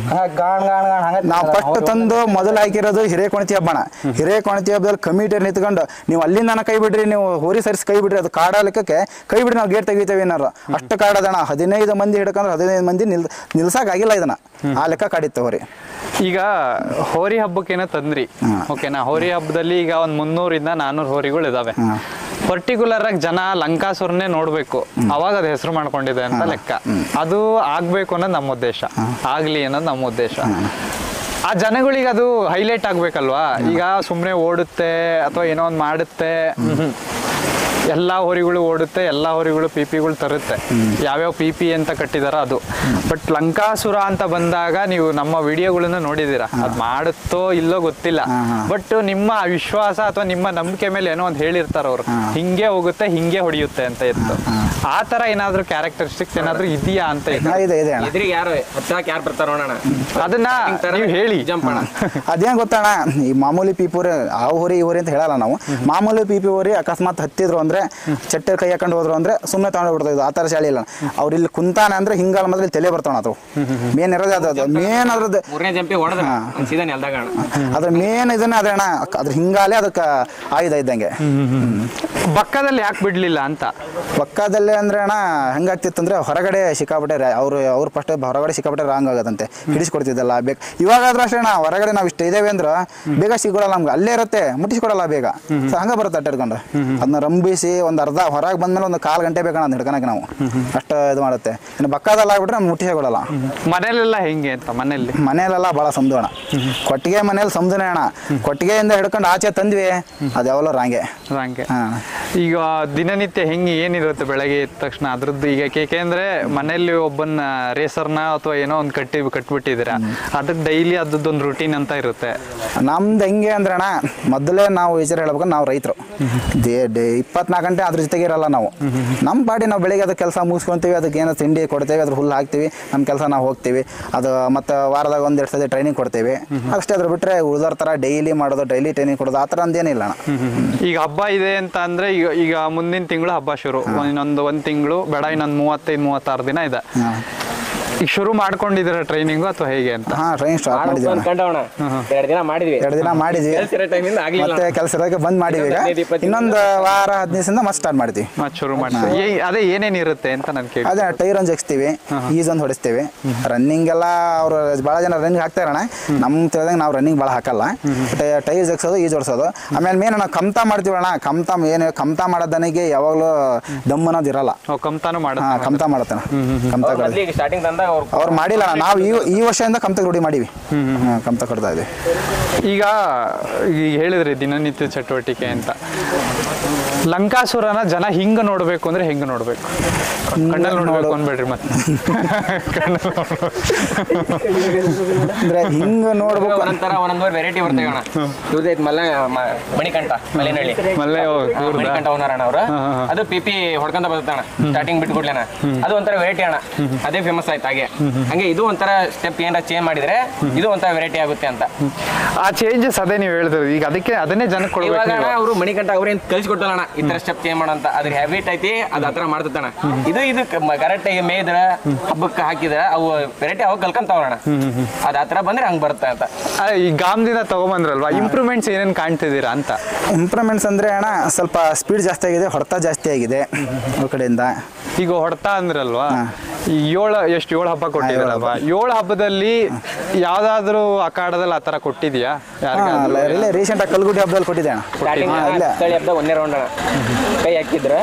ಗಾಣ್ ಗಾಣ್ ಗಾಣ್ ಹಂಗ ನಾವು ಫಸ್ಟ್ ತಂದು ಮೊದಲು ಹಾಕಿರೋದು ಹಿರೇಕೊಣತಿ ಹಬ್ಬಣ. ಹಿರೇಕೊಣತಿ ಹಬ್ಬದಲ್ಲಿ ಕಮಿಟಿ ನಿಂತ್ಕೊಂಡು ನೀವು ಅಲ್ಲಿಂದ ಕೈ ಬಿಡ್ರಿ, ನೀವು ಹೋರಿ ಸರಿಸಿ ಕೈ ಬಿಡ್ರಿ, ಅದು ಕಾಡ ಲೆಕ್ಕಕ್ಕೆ ಕೈ ಬಿಡ್ರಿ, ನಾವು ಗೇಟ್ ತೆಗಿತೇವೆ ಏನಾರು. ಅಷ್ಟು ಕಾಡದಣ. 15 ಮಂದಿ ಹಿಡ್ಕಂದ್ರೆ 15 ಮಂದಿ ನಿಲ್ಸಕ್ಕಾಗಿಲ್ಲ ಇದನ್ನ. ಆ ಲೆಕ್ಕ ಕಾಡಿತ್ತು ಹೋರಿ. ಈಗ ಹೋರಿ ಹಬ್ಬಕ್ಕೇನೋ ತಂದ್ರಿ, ಓಕೆನಾ? ಹೋರಿ ಹಬ್ಬದಲ್ಲಿ ಈಗ ಒಂದು 300-400 ಹೋರಿಗಳು ಇದಾವೆ. ಪರ್ಟಿಕ್ಯುಲರ್ ಆಗಿ ಜನ ಲಂಕಾಸುರನ್ನೇ ನೋಡ್ಬೇಕು, ಅವಾಗ ಅದು ಹೆಸರು ಮಾಡ್ಕೊಂಡಿದೆ ಅಂತ ಲೆಕ್ಕ. ಅದು ಆಗ್ಬೇಕು ಅನ್ನೋದು ನಮ್ಮ ಉದ್ದೇಶ, ಆಗ್ಲಿ ಅನ್ನೋದು ನಮ್ಮ ಉದ್ದೇಶ. ಆ ಜನಗಳಿಗೆ ಅದು ಹೈಲೈಟ್ ಆಗ್ಬೇಕಲ್ವಾ? ಈಗ ಸುಮ್ಮನೆ ಓಡುತ್ತೆ ಅಥವಾ ಏನೋ ಒಂದು ಮಾಡುತ್ತೆ, ಎಲ್ಲ ಹೋರಿಗಳು ಓಡುತ್ತೆ, ಎಲ್ಲ ಹೋರಿಗಳು ಪಿಪಿಗಳು ತರುತ್ತೆ. ಯಾವ್ಯಾವ ಪಿಪಿ ಅಂತ ಕಟ್ಟಿದಾರ ಅದು. ಬಟ್ ಲಂಕಾಸುರ ಅಂತ ಬಂದಾಗ ನೀವು ನಮ್ಮ ವಿಡಿಯೋಗಳನ್ನ ನೋಡಿದೀರಾ, ಅದು ಮಾಡುತ್ತೋ ಇಲ್ಲೋ ಗೊತ್ತಿಲ್ಲ. ಬಟ್ ನಿಮ್ಮ ವಿಶ್ವಾಸ ಅಥವಾ ನಿಮ್ಮ ನಂಬಿಕೆ ಮೇಲೆ ಏನೋ ಒಂದು ಹೇಳಿರ್ತಾರ ಅವ್ರು, ಹಿಂಗೆ ಹೋಗುತ್ತೆ ಹಿಂಗೆ ಹೊಡೆಯುತ್ತೆ ಅಂತ ಇತ್ತು. ಆ ತರ ಏನಾದ್ರು ಕ್ಯಾರೆಕ್ಟರಿಸ್ಟಿಕ್ಸ್ ಏನಾದ್ರು ಇದೆಯಾ ಅಂತ ಅದನ್ನ ನೀವು ಹೇಳಿ. ಅದೇನ್ ಗೊತ್ತಣ್ಣ, ಈ ಮಾಮೂಲಿ ಪೀಪುರಿ ಆ ಹೋರಿ ಈ ಹೋರಿ ಅಂತ ಹೇಳಲ್ಲ ನಾವು. ಮಾಮೂಲಿ ಪೀಪಿ ಹೋರಿ ಅಕಸ್ಮಾತ್ ಹತ್ತಿದ್ರು ಅಂದ್ರೆ ಚಟ್ಟೆ ಕೈ ಹಾಕೊಂಡು ಹೋದ್ರು ಅಂದ್ರೆ ಸುಮ್ಮನೆ ತಗೊಂಡು ಬಿಡ್ತಾ. ಆ ತರ ಶಾಲೆ ಇಲ್ಲ. ಅವ್ರು ಇಲ್ಲಿ ಕುಂತಾನೆ ಅಂದ್ರೆ ಹಿಂಗಾಲ ಮೊದಲು ತಲೆ ಬರ್ತಾವ. ಅದು ಮೇನ್ ಇರೋದೇ ಅದು. ಮೇನ್ ಅದ್ರದ್ದು ಅದ್ರ ಮೇನ್ ಇದನ್ನ ಅದೇ ಅಣ್ಣ. ಅದ್ರ ಹಿಂಗಾಲೆ ಅದಕ್ಕೆ ಆಯುಧ ಇದ್ದಂಗೆ. ಬಕ್ಕದಲ್ಲಿ ಯಾಕೆ ಬಿಡ್ಲಿಲ್ಲ ಅಂತ? ಬಕ್ಕದಲ್ಲಿ ಅಂದ್ರೆ ಅಣ್ಣ ಹೆಂಗಾಗ್ತಿತ್ತು ಅಂದ್ರೆ ಹೊರಗಡೆ ಸಿಕ್ಕಾಪಟ್ಟೆ ಅವ್ರು ಫಸ್ಟ್ ಹೊರಗಡೆ ಸಿಕ್ಕಾಪಟ್ಟೆ ರಾಂಗ್ ಆಗೋದಂತೆ, ಹಿಡಿಸ್ಕೊಡ್ತಿದ್ದಲ್ಲ ಬೇಕು. ಇವಾಗಾದ್ರೂ ಅಷ್ಟೇ ಅಣ್ಣ, ಹೊರಗಡೆ ನಾವು ಇಷ್ಟ ಇದ್ದೇವೆ ಅಂದ್ರೆ ಬೇಗ ಸಿಗೋಲ್ಲ ನಮ್ಗೆ, ಅಲ್ಲೇ ಇರುತ್ತೆ, ಮುಟ್ಟಿಸ್ಕೊಡಲ್ಲ ಬೇಗ. ಹಂಗ ಬರುತ್ತೆ ಅಟ್ಟ ಹಿಡ್ಕೊಂಡು. ಅದನ್ನ ರಂಬಿಸಿ ಒಂದು ಅರ್ಧ ಹೊರಗೆ ಬಂದ್ಮೇಲೆ ಒಂದು 1/4 ಗಂಟೆ ಬೇಕಣ್ಣ ಅದು ಹಿಡ್ಕೊಳಕ್ಕೆ ನಾವು. ಅಷ್ಟು ಇದು ಮಾಡುತ್ತೆ. ಇನ್ನು ಬಕ್ಕದಲ್ಲಿ ಆಗ್ಬಿಟ್ರೆ ನಮ್ಗೆ ಮುಟ್ಟಿಸ್ಕೊಡಲ್ಲ. ಮನೇಲೆಲ್ಲ ಹೆಂಗೆ ಅಂತ? ಮನೆಯಲ್ಲೆಲ್ಲ ಭಾಳ ಸಮದು ಅಣ್ಣ. ಕೊಟ್ಟಿಗೆ ಮನೇಲಿ ಸಮುದನೇ ಅಣ್ಣ. ಕೊಟ್ಟಿಗೆಯಿಂದ ಹಿಡ್ಕೊಂಡು ಆಚೆ ತಂದ್ವಿ, ಅದು ಯಾವಲ್ಲೋ ರಾಂಗೆ. ಈಗ ದಿನನಿತ್ಯ ಹೆಂಗೆ ಏನಿರುತ್ತೆ ಬೆಳಗ್ಗೆ ಎದ್ದ ತಕ್ಷಣ ಅದ್ರದ್ದು? ಈಗ ಏಕೆಂದ್ರೆ ಮನೆಯಲ್ಲಿ ಒಬ್ಬನ ರೇಸರ್ನ ಅಥವಾ ಏನೋ ಒಂದು ಕಟ್ಬಿಟ್ಟಿದ್ದೀರಾ, ಅದಕ್ಕೆ ಡೈಲಿ ಅದೊಂದು ರೂಟೀನ್ ಅಂತ ಇರುತ್ತೆ. ನಮ್ದು ಹೆಂಗೆ ಅಂದ್ರೆ ಅಣ್ಣ, ಮೊದಲೇ ನಾವು ವಿಚಾರ ಹೇಳ್ಬೇಕಂದ್ರೆ ನಾವು ರೈತರು 24 ಗಂಟೆ ಅದ್ರ ಜೊತೆಗೆ ಇರಲ್ಲ ನಾವು. ನಮ್ಮ ಪಾಡಿ ನಾವು ಬೆಳಿಗ್ಗೆ ಅದಕ್ಕೆ ಕೆಲಸ ಮುಗಿಸ್ಕೊಂತೀವಿ, ಅದಕ್ಕೆ ಏನೋ ತಿಂಡಿ ಕೊಡ್ತೇವೆ, ಅದ್ರ ಹುಲ್ಲು ಹಾಕ್ತೀವಿ, ನಮ್ಮ ಕೆಲಸ ನಾವು ಹೋಗ್ತೀವಿ. ಅದು ಮತ್ತು ವಾರದಾಗ 1-2 ಸತಿ ಟ್ರೈನಿಂಗ್ ಕೊಡ್ತೇವೆ ಅಷ್ಟೇ. ಅದ್ರ ಬಿಟ್ಟರೆ ಉಳಿದೋರ್ ಥರ ಡೈಲಿ ಮಾಡೋದು, ಡೈಲಿ ಟ್ರೈನಿಂಗ್ ಕೊಡೋದು ಆ ಥರ ಅಂದೇನಿಲ್ಲ ಅಣ್ಣ. ಈಗ ಹಬ್ಬ ಇದೆ ಅಂತ ಅಂದ್ರೆ ಈಗ ಮುಂದಿನ ತಿಂಗಳು ಹಬ್ಬ ಶುರು, ಒಂದು ತಿಂಗಳು ಬೇಡ, ಇನ್ನೊಂದು 35-36 ದಿನ ಇದೆ. ಈಗ ಶುರು ಮಾಡ್ಕೊಂಡಿದ್ದೀರಾ ಟ್ರೈನಿಂಗು ಅಥವಾ ಹೇಗೆ ಅಂತ? ಟ್ರೈನಿಂಗ್ ಸ್ಟಾರ್ಟ್ ಮಾಡಿದ್ವಿ. 2 ದಿನ ಮಾಡಿದ್ವಿ. ಮತ್ತೆ ಕೆಲಸ ಇರೋಕೆ ಬಂದ್ ಮಾಡಿದ್ವಿ. ಈಗ ಇನ್ನೊಂದು ವಾರ 15 ದಿವಸದಿಂದ ಮತ್ತೆ ಸ್ಟಾರ್ಟ್ ಮಾಡ್ತೀವಿ. ಮತ್ತೆ ಶುರು ಮಾಡ್ತೀವಿ. ಅದೇ ಏನೇನಿರುತ್ತೆ ಅಂತ ನಾನು ಕೇಳಿ. ಅದೇ ಟೈರ್ ಒಂದು ಜಗಿಸ್ತೀವಿ, ಈಜ್ ಒಂದು ಹೊಡಿಸ್ತೀವಿ. ರನ್ನಿಂಗ್ ಎಲ್ಲ ಅವ್ರು ಭಾಳ ಜನ ರನ್ನಿಂಗ್ ಹಾಕ್ತಾರಣ್ಣ. ನಮ್ಮ ತಿಳಿದಂಗೆ ನಾವು ರನ್ನಿಂಗ್ ಭಾಳ ಹಾಕಲ್ಲ. ಟೈರ್ ಜಗಿಸೋದು, ಈಜ್ ಹೊಡಿಸೋದು. ಆಮೇಲೆ ಮೇನ್ ನಾವು ಕಮ್ತಾ ಮಾಡ್ತೀವಣ್ಣ. ಕಮ್ತಾ ಮಾಡೋದನಿಗೆ ಯಾವಾಗಲೂ ದಮ್ ಅನ್ನೋದು ಇರಲ್ಲ. ಕಮ್ತಾನು ಕಮ್ತಾ ಮಾಡತ್ತಾನ. ಅವ್ರು ಮಾಡಿಲ್ಲ, ನಾವು ಈ ವರ್ಷದಿಂದ ಕಮ್ತ ರೂಢಿ ಮಾಡೀವಿ. ಕಮ್ತ ಕೊಡ್ತಾ ಇದ್ದೀವಿ. ಈಗ ಹೇಳಿದ್ರಿ ದಿನನಿತ್ಯ ಚಟುವಟಿಕೆ ಅಂತ. ಲಂಕಾಸುರನ ಜನ ಹಿಂಗ ನೋಡ್ಬೇಕು ಅಂದ್ರೆ ಹೆಂಗ ನೋಡ್ಬೇಕು? ಕಣ್ಣಲ್ಲಿ ನೋಡ್ಬೇಕು ಅನ್ಬೇಡ್ರಿ. ಮತ್ತೆ ಅಂದ್ರೆ ಹಿಂಗ ನೋಡ್ಬೇಕು. ಒಂದೊಂದು ವೆರೈಟಿ ಬರ್ತೇವೆ ಅಣ್ಣ. ಮಣಿಕಂಠ ಮಣಿಕಂಠ ಓನರ್ ಅಣ್ಣ ಅವರು. ಅದು ಪಿಪಿ ಹೊಡ್ಕೊಂತ ಬರ್ತಣ್ಣ, ಸ್ಟಾರ್ಟಿಂಗ್ ಬಿಟ್ಟು ಕೊಡ್ಲೇನ. ಅದು ಒಂಥರ ವೆರೈಟಿ ಅಣ್ಣ, ಅದೇ ಫೇಮಸ್ ಆಯ್ತು. ಹಂಗೆ ಇದು ಒಂಥರ ಸ್ಟೆಪ್ ಏನಾರ ಚೇಂಜ್ ಮಾಡಿದ್ರೆ ಇದು ಒಂಥರ ವೆರೈಟಿ ಆಗುತ್ತೆ ಅಂತ. ಆ ಚೇಂಜಸ್ ಅದೇ ನೀವು ಹೇಳಿದ್ರು. ಈಗ ಅದನ್ನೇ ಜನಕ್ಕೆ ಕೊಡ್ಬೇಕು. ಅವರು ಮಣಿಕಂಠ ಅವ್ರೇನ್ ಕಳ್ಸಿಕೊಟ್ಟಲ್ಲ ಈ ತರ ಸ್ಟೆಪ್ ಚೇಂಜ್ ಮಾಡೋಂತ. ಅದ್ರ ಹ್ಯಾಬಿಟ್ ಐತಿ, ಅದು ಆ ತರ ಮಾಡ್ತಾನ. ಇದು ಕರೆಕ್ಟ್ ಆಗಿ ಮೇಯ್ದ್ರ ಹಬ್ಬಕ್ಕೆ ಹಾಕಿದ್ರ ಅವು ವೆರೈಟಿ ಅವಾಗ ಕಲ್ಕೊಂತಾವಣ್ಣ. ಅದ್ ಆ ತರ ಬಂದ್ರೆ ಹಂಗ್ ಬರುತ್ತೆ ಅಂತ. ಈ ಗಾಮದಿಂದ ತಗೊಂಬಂದ್ರಲ್ವಾ, ಇಂಪ್ರೂವ್ಮೆಂಟ್ಸ್ ಏನೇನು ಕಾಣ್ತಿದ್ದೀರಾ ಅಂತ? ಇಂಪ್ರೂವ್ಮೆಂಟ್ಸ್ ಅಂದ್ರೆ ಅಣ್ಣ ಸ್ವಲ್ಪ ಸ್ಪೀಡ್ ಜಾಸ್ತಿ ಆಗಿದೆ, ಹೊಡೆತ ಜಾಸ್ತಿ ಆಗಿದೆ ಅವ್ರ ಕಡೆಯಿಂದ. ಈಗ ಹೊಡೆತ ಅಂದ್ರಲ್ವಾ, ಏಳು ಹಬ್ಬ ಕೊಟ್ಟಿದ್ದಾರಲ್ವಾ? 7 ಹಬ್ಬದಲ್ಲಿ ಯಾವ್ದಾದ್ರು ಅಖಾಡದಲ್ಲಿ ಆ ತರ ಕೊಟ್ಟಿದ್ಯಾ? ರೀಸೆಂಟ್ ಆಗಿ ಕಲ್ಗುಡಿ ಹಬ್ಬದಲ್ಲಿ ಕೊಟ್ಟಿದ್ದೆ ಅಣ್ಣ. ಸ್ಟಾರ್ಟಿಂಗ್ ತಳಿ ಹಬ್ಬದ ಒಂದೇ ರೌಂಡ್ ಅಣ್ಣ ಕೈ ಹಾಕಿದ್ರ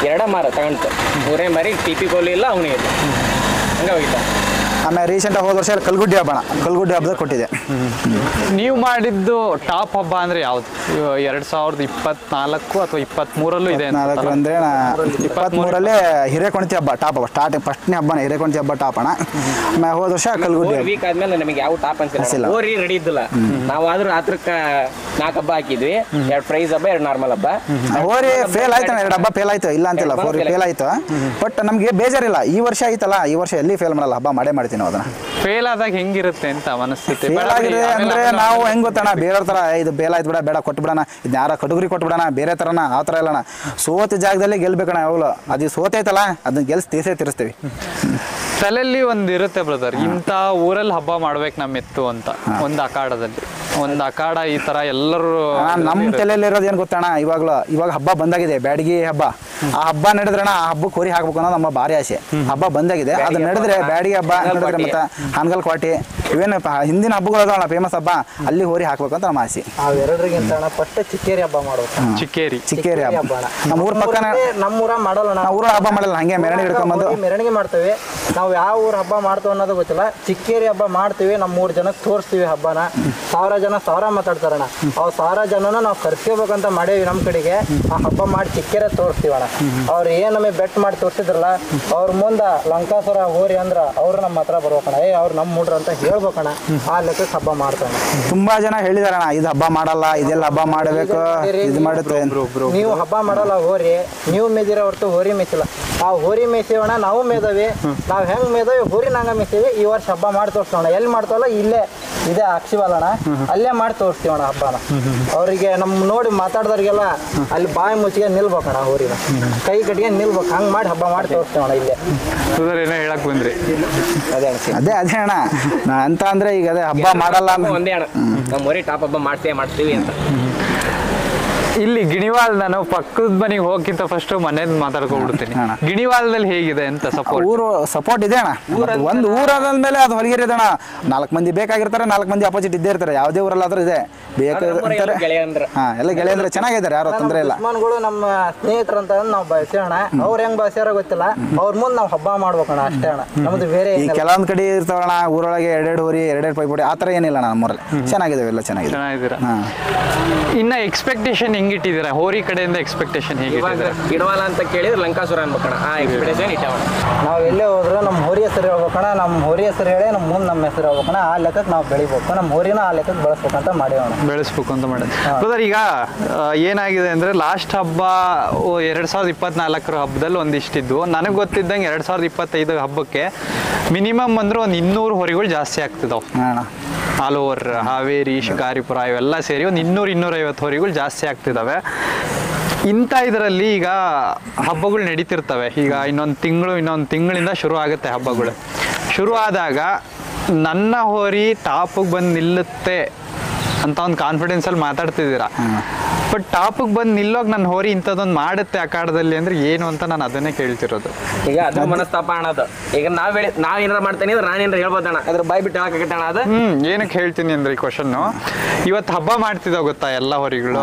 2 ಮಾರ ತಗೊಂಡು 3 ಮಾರಿ ಟಿಪಿ ಗೋಲಿ ಇಲ್ಲ ಅವನಿಗೆ ಹಂಗೆ ಹೋಗಿದ್ದ. ಆಮೇಲೆ ರೀಸೆಂಟಾಗಿ ಹೋದ ವರ್ಷ ಕಲ್ಗುಡ್ಡಿ ಹಬ್ಬ ಕಲ್ಗುಡ್ಡಿ ಕೊಟ್ಟಿದೆ. ನೀವು ಮಾಡಿದ್ದು ಟಾಪ್ ಹಬ್ಬ ಅಂದ್ರೆ ಯಾವ್ದು? 2024 ಅಥವಾ 23ರಲ್ಲೂ ಇದೆ? 24 ಅಂದ್ರೆ 23ರಲ್ಲಿ ಹಿರೇಕೊಣತಿ ಹಬ್ಬ ಟಾಪ್ ಹಬ್ಬ ಫಸ್ಟ್ನೇ ಹಬ್ಬನ ಹಿರೇಕೊಣತಿ ಹಬ್ಬ ಟಾಪ್ ಅಣ್ಣ. ಆಮೇಲೆ ಹೋದ ವರ್ಷ ಕಲ್ಗುಡ್ಡಿ ವೀಕ್ ಆದ್ಮೇಲೆ ನಮಗೆ ಯಾವ ಟಾಪ್ ಅನ್ಸಿಲ್ಲ. ಹೋರಿ ರೆಡಿ ಇದ್ದಿಲ್ಲ. ನಾವಾದ್ರೂ ರಾತ್ರಕ್ಕ 4 ಹಬ್ಬ ಹಾಕಿದ್ವಿ, 2 ಪ್ರೈಸ್ ಹಬ್ಬ 2 ನಾರ್ಮಲ್ ಹಬ್ಬ. ಹೋರಿ ಫೇಲ್ ಆಯ್ತು, 2 ಹಬ್ಬ ಫೇಲ್ ಆಯ್ತು, ಇಲ್ಲ ಅಂತಿಲ್ಲ, ಹೋರಿ ಫೇಲ್ ಆಯ್ತು. ಬಟ್ ನಮ್ಗೆ ಬೇಜಾರಿಲ್ಲ, ಈ ವರ್ಷ ಆಯ್ತಲ್ಲ, ಈ ವರ್ಷ ಎಲ್ಲಿ ಫೇಲ್ ಮಾಡಲ್ಲ, ಹಬ್ಬ ಮಾಡೇ ಮಾಡ್ತೀನಿ ಅದನ್ನ. ಫೇಲ್ ಆದಾಗ ಹೆಂಗಿರುತ್ತೆ ಅಂತ ಮನಸ್ಥಿತಿ? ಫೇಲ್ ಆಗಿದೆ ಅಂದ್ರೆ ನಾವು ಹೆಂಗ್ ಗೊತ್ತಣ್ಣ, ಬೇರೆ ತರ ಇದು ಫೇಲ್ ಆಯ್ತು ಬಿಡ, ಬೇಡ ಕೊಟ್ಬಿಡೋಣ, ಇದು ಯಾರ ಕಟುಗರಿ ಕೊಟ್ಬಿಡೋಣ, ಬೇರೆ ತರನ ಆ ತರ ಇಲ್ಲಣ್ಣ. ಸೋತ ಜಾಗದಲ್ಲಿ ಗೆಲ್ಬೇಕಣ್ಣ ಯಾವಾಗಲೂ. ಅದು ಸೋತೈತಲ್ಲ ಅದನ್ನ ಗೆಲ್ಸಿ ತೀರಿಸ್ತೀವಿ. ತಲೆಯಲ್ಲಿ ಒಂದ್ ಇರುತ್ತೆ ಬ್ರದರ್, ಇಂಥ ಊರಲ್ಲಿ ಹಬ್ಬ ಮಾಡ್ಬೇಕು ನಮ್ಮ ಎತ್ತು ಅಂತ. ಒಂದು ಅಖಾಡದಲ್ಲಿ ಒಂದು ಅಖಾಡ ಈ ತರ ಎಲ್ಲರೂ ನಮ್ಮ ತಲೆಯಲ್ಲಿ ಇರೋದು ಏನ್ ಗೊತ್ತಣ್ಣ, ಇವಾಗ ಹಬ್ಬ ಬಂದಾಗಿದೆ, ಬ್ಯಾಡಗಿ ಹಬ್ಬ. ಆ ಹಬ್ಬ ನಡೆದ್ರಣ ಆ ಹಬ್ಬಕ್ಕೆ ಕೋರಿ ಹಾಕ್ಬೇಕು ಅನ್ನೋದು ನಮ್ಮ ಭಾರಿ ಆಸೆ. ಹಬ್ಬ ಬಂದಾಗಿದೆ, ಅದು ನಡೆದ್ರೆ ಬ್ಯಾಡಗಿ ಹಬ್ಬ ನಡೆದ್ರೆ ಮತ್ತೆ ಹಾನಗಲ್ ಕ್ವಾಟಿ ಇವೇನು ಹಿಂದಿನ ಹಬ್ಬಗಳು ಅದಾವಣ್ಣ ಫೇಮಸ್ ಹಬ್ಬ, ಅಲ್ಲಿ ಹೋರಿ ಹಾಕ್ಬೇಕು ಅಂತ ನಮ್ಮ ಆಸೆ. ಅವೆರಡರಿಗಿಂತ ಫಸ್ಟ್ ಚಿಕ್ಕೇರಿ ಹಬ್ಬ ಮಾಡ್ಬೇಕು. ಚಿಕ್ಕೇರಿ ಹಬ್ಬ ನಮ್ಮ ಊರ ಪಕ್ಕನ, ನಮ್ಮೂರ ಮಾಡಲ್ಲ, ನಾವು ಊರ ಹಬ್ಬ ಮಾಡಲ್ಲ, ಹಂಗೆ ಮೆರವಣಿಗೆ ಹಿಡ್ಕೊಂಡ್ಬಂದು ಮೆರವಣಿಗೆ ಮಾಡ್ತೇವೆ. ನಾವು ಯಾವ ಊರ ಹಬ್ಬ ಮಾಡ್ತೇವೆ ಅನ್ನೋದು ಗೊತ್ತಿಲ್ಲ, ಚಿಕ್ಕೇರಿ ಹಬ್ಬ ಮಾಡ್ತೀವಿ. ನಮ್ಮ 3 ಜನಕ್ಕೆ ತೋರಿಸ್ತೀವಿ ಹಬ್ಬನ. 1000 ಜನ 1000 ಮಾತಾಡ್ತಾರಣ್ಣ. ಅವ್ 1000 ಜನನ ನಾವು ಕರ್ಸ್ಕೋಬೇಕಂತ ಮಾಡೇವಿ. ನಮ್ಮ ಕಡೆಗೆ ಆ ಹಬ್ಬ ಮಾಡಿ ಚಿಕ್ಕೇರಿ ತೋರಿಸ್ತೀವಣ್ಣ. ಅವ್ರು ಏನ್ ನಮಗೆ ಬೆಟ್ ಮಾಡಿ ತೋರಿಸಿದ್ರಲ್ಲ, ಅವ್ರ ಮುಂದ ಲಂಕಾಸುರ ಹೋರಿ ಅಂದ್ರ ಅವ್ರು ನಮ್ಮ ಹತ್ರ ಬರ್ಬೇಕಣ್ಣ. ಅವ್ರು ನಮ್ಮ ಮೂಡ್ರ ಅಂತ ಹೇಳ್ಬೇಕಣ್ಣ. ಆ ಲೆಕ್ಕಕ್ಕೆ ಹಬ್ಬ ಮಾಡ್ತಾನೆ. ತುಂಬಾ ಜನ ಹೇಳಿದಾರಣ್ಣ, ಇದು ಹಬ್ಬ ಮಾಡಲ್ಲ, ಇದೆಲ್ಲ ಹಬ್ಬ ಮಾಡಬೇಕು, ಇದು ಮಾಡುತ್ತೆ. ನೀವು ಹಬ್ಬ ಮಾಡಲ್ಲ ಹೋರಿ, ನೀವು ಮೇದಿರ ಹೊರತು ಹೋರಿ ಮೇಯ್ಸಿಲ್ಲ. ಆ ಹೋರಿ ಮೇಯ್ಸಿವಣ್ಣ, ನಾವು ಮೇದವಿ. ನಾವ್ ಹೆಂಗ್ ಮೇದವಿ ಹೋರಿ ನಂಗ ಮೇಯ್ತೀವಿ. ಈ ವರ್ಷ ಹಬ್ಬ ಮಾಡಿ ತೋರಿಸ್ತೋಣ. ಎಲ್ಲಿ ಮಾಡ್ತವಲ್ಲ ಇಲ್ಲೇ ಇದೇ ಅಕ್ಷಿವಲ್ಲಣ್ಣ, ಅಲ್ಲೇ ಮಾಡಿ ತೋರಿಸ್ತೀವಣ್ಣ ಹಬ್ಬನ. ಅವ್ರಿಗೆ ನಮ್ ನೋಡಿ ಮಾತಾಡ್ದವ್ರಿಗೆಲ್ಲ ಅಲ್ಲಿ ಬಾಯಿ ಮುಚ್ಚಿಗೆ ನಿಲ್ಬೇಕಣ್ಣ, ಹೋರಿನ ಕೈ ಕಟ್ಟಿಗೆ ನಿಲ್ಬೇಕು. ಹಂಗ್ ಮಾಡಿ ಹಬ್ಬ ಮಾಡಿ ತೋರಿಸ್ತೀವಣ್ಣ ಇಲ್ಲೇ. ಏನೋ ಹೇಳಕ್ ಬಂದ್ರಿ? ಅದೇ ಅಣ್ಣ ಅಂತ ಅಂದ್ರೆ ಈಗ ಅದೇ ಹಬ್ಬ ಮಾಡಲ್ಲ ಒಂದೇ ಅಣ್ಣ, ನಮ್ಮ ಹೋರಿ ಟಾಪ್ ಹಬ್ಬ ಮಾಡ್ತೀವಿ ಅಂತ. ಇಲ್ಲಿ ಗಿಣಿವಾಲ್, ನಾನು ಪಕ್ಕದ ಮನೆಗೆ ಹೋಗಕ್ಕಿಂತ ಫಸ್ಟ್ ಮನೇದ್ ಮಾತಾಡ್ಕೊಂಡ್ಬಿಡ್ತೀನಿ. ಗಿಣಿವಾಲದಲ್ಲಿ ಹೇಗಿದೆ ಅಂತ ಸಪೋರ್ಟ್? ಊರು ಸಪೋರ್ಟ್ ಇದೆ ಅಣ್ಣ. ಒಂದು ಊರಾದ್ಮೇಲೆ ಅದು ಹೊಲಿಗೆರೆ ಇದೆ ಅಣ್ಣ. 4 ಮಂದಿ ಬೇಕಾಗಿರ್ತಾರೆ, 4 ಮಂದಿ ಅಪೋಸಿಟ್ ಇದ್ದೇ ಇರ್ತಾರೆ. ಯಾವುದೇ ಊರಲ್ಲಾದ್ರೂ ಇದೆ, ಬೇಕಾಗಿರ್ತಾರೆ. ಎಲ್ಲ ಗೆಳೆಯಂದ್ರೆ ಚೆನ್ನಾಗಿದ್ದಾರೆ, ಯಾರು ತೊಂದರೆ ಇಲ್ಲ. ದುಶ್ಮನ್ಗಳು ನಮ್ಮ ಸ್ನೇಹಿತರು ಅಂತ ನಾವು ಬಯಸೋಣ. ಅವ್ರು ಹೆಂಗ್ ಬಯಸ್ಯಾರ ಗೊತ್ತಿಲ್ಲ, ಅವ್ರ ಮುಂದೆ ನಾವು ಹಬ್ಬ ಮಾಡ್ಬೇಕಣ್ಣ, ಅಷ್ಟೇ ಅಣ್ಣ. ನಮ್ದು ಬೇರೆ ಈ ಕೆಲವೊಂದ್ ಕಡೆ ಇರ್ತಾವಣ್ಣ ಊರೊಳಗೆ 2 ಹೋರಿ 2 ಪೈಪೋಟಿ ಆ ಥರ ಏನಿಲ್ಲ ನಮ್ಮೂರಲ್ಲಿ. ಚೆನ್ನಾಗಿದ್ದಾವೆ, ಎಲ್ಲ ಚೆನ್ನಾಗಿದ್ದೀರಾ. ಇನ್ನ ಎಕ್ಸ್ಪೆಕ್ಟೇಷನ್ ಹೆಂಗಿಟ್ಟಿದ್ದೀರಾ ಹೋರಿ ಕಡೆಯಿಂದ? ಎಕ್ಸ್ಪೆಕ್ಟೇಷನ್ ಹೇಗೆ? ಗಿಡವಾಲ ಅಂತ ಕೇಳಿದ್ರೆ ಲಂಕಾಸುರ ಅನ್ಬೇಕಣ್ಣ. ಆ ಎಕ್ಸ್ಪೆಕ್ಟೇಷನ್ ಇಟ್ಟವಣ್ಣ. ನಾವು ಎಲ್ಲೇ ಹೋದ್ರು ನಮ್ಮ ಹೋರಿ ಹೆಸರು ಹೇಳ್ಬೇಕಣ್ಣ. ನಮ್ಮ ಹೋರಿ ಹೆಸರು ಹೇಳಿ ನಮ್ಮ ಮುಂದೆ ನಮ್ಮ ಹೆಸರು ಹೇಳ್ಬೇಕಣ್ಣ. ಆ ಲೆಕ್ಕಕ್ಕೆ ನಾವು ಬೆಳಿಬೇಕು, ನಮ್ಮ ಹೋರಿನ ಆ ಲೆಕ್ಕಕ್ಕೆ ಬೆಳೆಸ್ಬೇಕಂತ ಮಾಡೇವಣ್ಣ. ಬೆಳೆಸ್ಬೇಕು ಅಂತ ಮಾಡಿದೆ ಬ್ರದರ್. ಈಗ ಏನಾಗಿದೆ ಅಂದ್ರೆ ಲಾಸ್ಟ್ ಹಬ್ಬ 2024 ಹಬ್ಬದಲ್ಲಿ ಒಂದಿಷ್ಟಿದ್ವು. ನನಗೆ ಗೊತ್ತಿದ್ದಂಗೆ 2025 ಹಬ್ಬಕ್ಕೆ ಮಿನಿಮಮ್ ಅಂದ್ರೆ ಒಂದು 200 ಹೋರಿಗಳು ಜಾಸ್ತಿ ಆಗ್ತಿದಾವೆ ಆಲ್ ಓವರ್ ಹಾವೇರಿ, ಶಿಕಾರಿಪುರ ಇವೆಲ್ಲ ಸೇರಿ ಒಂದು 200-250 ಹೋರಿಗಳು ಜಾಸ್ತಿ ಆಗ್ತಿದ್ದಾವೆ. ಇಂಥ ಇದರಲ್ಲಿ ಈಗ ಹಬ್ಬಗಳು ನಡೀತಿರ್ತವೆ. ಈಗ ಇನ್ನೊಂದು ತಿಂಗಳಿಂದ ಶುರು ಆಗುತ್ತೆ ಹಬ್ಬಗಳು. ಶುರು ಆದಾಗ ನನ್ನ ಹೋರಿ ಟಾಪಿಗೆ ಬಂದು ನಿಲ್ಲುತ್ತೆ ಅಂತ ಒಂದು ಕಾನ್ಫಿಡೆನ್ಸಲ್ಲಿ ಮಾತಾಡ್ತಿದ್ದೀರಾ. ಬಟ್ ಟಾಪಿಗೆ ಬಂದು ನಿಲ್ಲೋಗಿ ನನ್ನ ಹೋರಿ ಇಂಥದ್ದೊಂದು ಮಾಡುತ್ತೆ ಅಖಾಡದಲ್ಲಿ ಅಂದ್ರೆ ಏನು ಅಂತ ನಾನು ಅದನ್ನೇ ಕೇಳ್ತಿರೋದು. ಈಗ ಅದ್ರ ಮನಸ್ತಾಪ ಅಣ್ಣದು. ಈಗ ನಾವ್ ಏನಾರ ಮಾಡ್ತೇನೆ ಅಂದ್ರೆ ನಾನು ಏನಾರ ಹೇಳ್ಬೋದಣ್ಣ, ಅದ್ರ ಬಾಯ್ ಬಿಟ್ಟು ಹೇಳಕಟ್ಟಣ ಅದು. ಏನಕ್ಕೆ ಹೇಳ್ತೀನಿ ಅಂದ್ರೆ ಈ ಕ್ವಶನ್ನು, ಇವತ್ತು ಹಬ್ಬ ಮಾಡ್ತಿದ್ದಾವ ಗೊತ್ತಾ ಎಲ್ಲ ಹೋರಿಗಳು,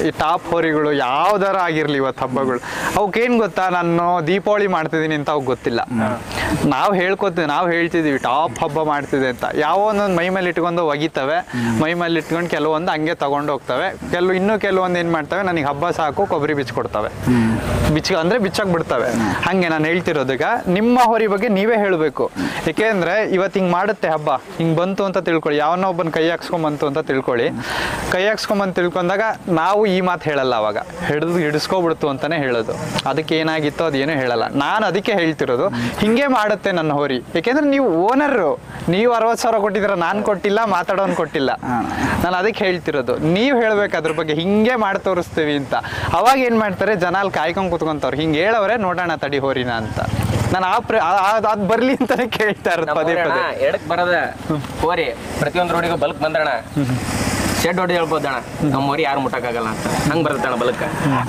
ಈ ಟಾಪ್ ಹೋರಿಗಳು ಯಾವ್ದಾರ ಆಗಿರ್ಲಿ ಇವತ್ತು ಹಬ್ಬಗಳು, ಅವಕ್ಕೇನು ಗೊತ್ತಾ, ನಾನು ದೀಪಾವಳಿ ಮಾಡ್ತಿದ್ದೀನಿ ಅಂತ ಅವ್ಗೆ ಗೊತ್ತಿಲ್ಲ. ನಾವು ಹೇಳ್ತಿದೀವಿ ಟಾಪ್ ಹಬ್ಬ ಮಾಡ್ತಿದೆ ಅಂತ. ಯಾವ ಒಂದೊಂದು ಮೈ ಮೇಲೆ ಇಟ್ಕೊಂಡು ಒಗಿತವೆ, ಮೈ ಮೇಲೆ ಇಟ್ಕೊಂಡು ಕೆಲವೊಂದು ಹಂಗೆ ತಗೊಂಡು ಹೋಗ್ತವೆ. ಕೆಲವೊಂದು ಏನು ಮಾಡ್ತವೆ, ನನಗೆ ಹಬ್ಬ ಸಾಕು ಕೊಬ್ಬರಿ ಬಿಚ್ಕೊಡ್ತವೆ, ಬಿಚ್ಚಕ್ ಬಿಡ್ತವೆ. ಹಂಗೆ ನಾನು ಹೇಳ್ತಿರೋದೀಗ ನಿಮ್ಮ ಹೋರಿ ಬಗ್ಗೆ ನೀವೇ ಹೇಳಬೇಕು. ಏಕೆಂದ್ರೆ ಇವತ್ತು ಹಿಂಗೆ ಮಾಡುತ್ತೆ ಹಬ್ಬ, ಹಿಂಗೆ ಬಂತು ಅಂತ ತಿಳ್ಕೊಳ್ಳಿ, ಯಾವನೋ ಒಬ್ಬನ ಕೈ ಹಾಕ್ಸ್ಕೊಂಬಂತು ಅಂತ ತಿಳ್ಕೊಳ್ಳಿ. ಕೈ ಹಾಕ್ಸ್ಕೊಂಬಂದು ತಿಳ್ಕೊಂಡಾಗ ನಾವು ಈ ಮಾತು ಹೇಳಲ್ಲ, ಅವಾಗ ಹಿಡಿಸ್ಕೊಬಿಡ್ತು ಅಂತಾನೆ ಹೇಳೋದು. ಅದಕ್ಕೆ ಏನಾಗಿತ್ತು ಅದೇನು ಹೇಳಲ್ಲ. ನಾನು ಅದಕ್ಕೆ ಹೇಳ್ತಿರೋದು, ಹಿಂಗೆ ಮಾಡುತ್ತೆ ನನ್ನ ಹೋರಿ. ಯಾಕೆಂದ್ರೆ ನೀವು ಓನರು, ನೀವು 60,000 ಕೊಟ್ಟಿದ್ದೀರ, ನಾನು ಕೊಟ್ಟಿಲ್ಲ, ಮಾತಾಡೋನ್ ಕೊಟ್ಟಿಲ್ಲ. ನಾನು ಅದಕ್ಕೆ ಹೇಳ್ತಿರೋದು, ನೀವು ಹೇಳ್ಬೇಕು ಅದ್ರ ಬಗ್ಗೆ, ಹಿಂಗೆ ಮಾಡಿ ತೋರಿಸ್ತೀವಿ ಅಂತ. ಅವಾಗ ಏನ್ ಮಾಡ್ತಾರೆ, ಜನ ಅಲ್ಲಿ ಕಾಯ್ಕೊಂಡು ಕುತ್ಕೊಂತವ್ರು, ಹಿಂಗೆ ಹೇಳವ್ರೆ ನೋಡೋಣ ತಡಿ ಹೋರಿನ ಅಂತ. ನಾನು ಅದ್ ಬರ್ಲಿ ಅಂತಾನೆ ಕೇಳ್ತಾ ಇರೋದು ಪದೇ ಪದೇ. ಎಡಕ್ ಬರದ ಹೋರಿ ಪ್ರತಿಯೊಂದು ರೋಡಿಗೂ ಬಲ್ಕ್ ಬಂದ್ರಣ ಶೆಡ್ ಹೊಡೆದು ಹೇಳ್ಬೋದಣ್ಣ ನಮ್ಮ ಹೋರಿ ಯಾರು ಮುಟ್ಟಕ್ಕಾಗಲ್ಲ ಅಂತ ಹಂಗೆ ಬರ್ತಣ್ಣ ಬಲಕ್ಕ.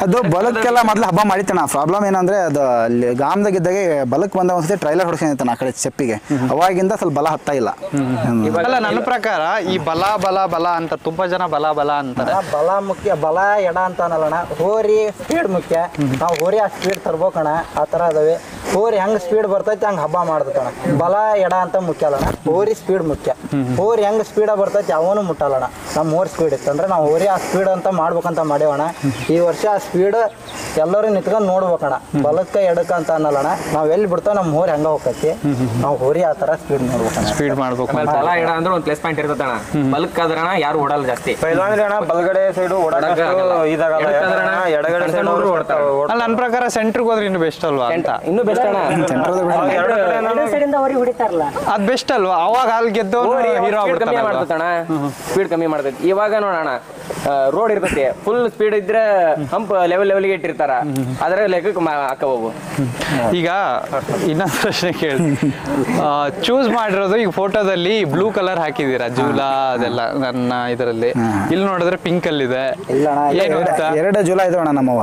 ಅದು ಬಲಕ್ಕೆಲ್ಲ ಮೊದಲು ಹಬ್ಬ ಮಾಡಿತ್ತಣ್ಣ. ಪ್ರಾಬ್ಲಮ್ ಏನಂದ್ರೆ ಅದು ಅಲ್ಲಿ ಗಾಮದಾಗಿದ್ದಾಗೆ ಬಲಕ್ ಬಂದ ಒಂದ್ಸತಿ ಟ್ರೈಲರ್ ಹೊಡ್ಕೊಂಡಿರ್ತಾನೆ ಆ ಕಡೆ ಚೆಪ್ಪಿಗೆ, ಅವಾಗಿಂದ ಸ್ವಲ್ಪ ಬಲ ಹತ್ತಾ ಇಲ್ಲ. ಅಲ್ಲ, ನನ್ನ ಪ್ರಕಾರ ಈ ಬಲ ಬಲ ಬಲ ಅಂತ ತುಂಬಾ ಜನ ಬಲ ಬಲ ಅಂತಾರೆ. ಬಲ ಮುಖ್ಯ, ಬಲ ಎಡ ಅಂತ ಅನ್ನಲ್ಲಣ್ಣ. ಹೋರಿ ಸ್ಪೀಡ್ ಮುಖ್ಯ. ನಾವು ಹೋರಿ ಆ ಸ್ಪೀಡ್ ತರ್ಬೇಕಣ್ಣ. ಆ ಥರ ಅದಾವೆ. ಹೋರಿ ಹೆಂಗ್ ಸ್ಪೀಡ್ ಬರ್ತೈತಿ ಹಂಗೆ ಹಬ್ಬ ಮಾಡ್ತೈತಣ್ಣ. ಬಲ ಎಡ ಅಂತ ಮುಖ್ಯ ಅಲ್ಲಣ್ಣ, ಹೋರಿ ಸ್ಪೀಡ್ ಮುಖ್ಯ. ಹೋರಿ ಹೆಂಗ್ ಸ್ಪೀಡ್ ಬರ್ತೈತಿ ಅವನು ಮುಟ್ಟಲ್ಲಣ್ಣ. ನಮ್ಮ ಹೋರಿ ಸ್ಪೀಡ್ ಇತ್ತಂದ್ರೆ ನಾವು ಹೋರಿ ಆ ಸ್ಪೀಡ್ ಅಂತ ಮಾಡ್ಬೇಕಂತ ಮಾಡೇವಣ್ಣ. ಈ ವರ್ಷ ಆ ಸ್ಪೀಡ್ ಎಲ್ಲರೂ ನಿಂತ್ಕೊಂಡು ನೋಡ್ಬೇಕಣ್ಣ. ಬಲಕ್ಕೆ ಎಡಕ್ಕೆ ಅಂತ ಅನ್ನಲ್ಲಣ್ಣ. ನಾವು ಎಲ್ಲಿ ಬಿಡ್ತಾವ ನಮ್ಮ ಹೋರಿ ಹಂಗ ಹೋಗತಿ. ನಾವು ಹೋರಿ ಆ ಥರ ಸ್ಪೀಡ್ ನೋಡ್ಬೇಕಣ್ಣ. ಸ್ಪೀಡ್ ಮಾಡ್ಬೇಕು. ಬಲ ಎಡ ಅಂದ್ರೆ ಒಂದು ಪ್ಲೇಸ್ ಪಾಯಿಂಟ್ ಇರ್ತದಣ್ಣ. ಬಲಕ್ ಆದ್ರಣ ಯಾರು ಓಡಲ್ಲ ಜಾಸ್ತಿ. ಬಲಗಡೆ ಸೈಡು ಎಡಗಡೆ ಸೈಡ್ ಅಲ್ಲ, ನನ್ನ ಪ್ರಕಾರ ಸೆಂಟ್ರಿಗೆ ಹೋದ್ರೆ ಇನ್ನು ಬೆಸ್ಟ್ ಅಲ್ವಾ ಅಂತ. ಇನ್ನೂ ಬೆಸ್ಟ್ ಅಣ್ಣ. ಅದ್ ಬೆಸ್ಟ್ ಅಲ್ವಾ? ಅವಾಗ ಅಲ್ಲಿ ಗೆದ್ದವನು ಹೀರೋ ಕಮ್ಮಿ ಮಾಡ್ತಣ್ಣ, ಸ್ಪೀಡ್ ಕಮ್ಮಿ ಮಾಡ್ತೈತಿ. ಇವಾಗ ನೋಡೋಣ ರೋಡ್ ಇರ್ತೈತಿ, ಫುಲ್ ಸ್ಪೀಡ್ ಇದ್ರೆ ಹಂಪ್ ಲೆವೆಲ್ಗೆ ಇಟ್ಟಿರ್ತಾರ, ಅದರ ಲೆಕ್ಕಕ್ಕೆ ಹಾಕಬಹುದು. ಈಗ ಇನ್ನೊಂದು ಪ್ರಶ್ನೆ ಕೇಳಿ, ಚೂಸ್ ಮಾಡಿರೋದು ಈಗ ಫೋಟೋದಲ್ಲಿ ಬ್ಲೂ ಕಲರ್ ಹಾಕಿದೀರಾ ಜೂಲಾ ಅದೆಲ್ಲ, ನನ್ನ ಇದರಲ್ಲಿ ಇಲ್ಲಿ ನೋಡಿದ್ರೆ ಪಿಂಕ್ ಅಲ್ಲಿ ಇದೆ. ಏನ್ ಗೊತ್ತಾ, 2 ಜೂಲೈ ಇದಾವಣ್ಣ ನಮ್ಮವ.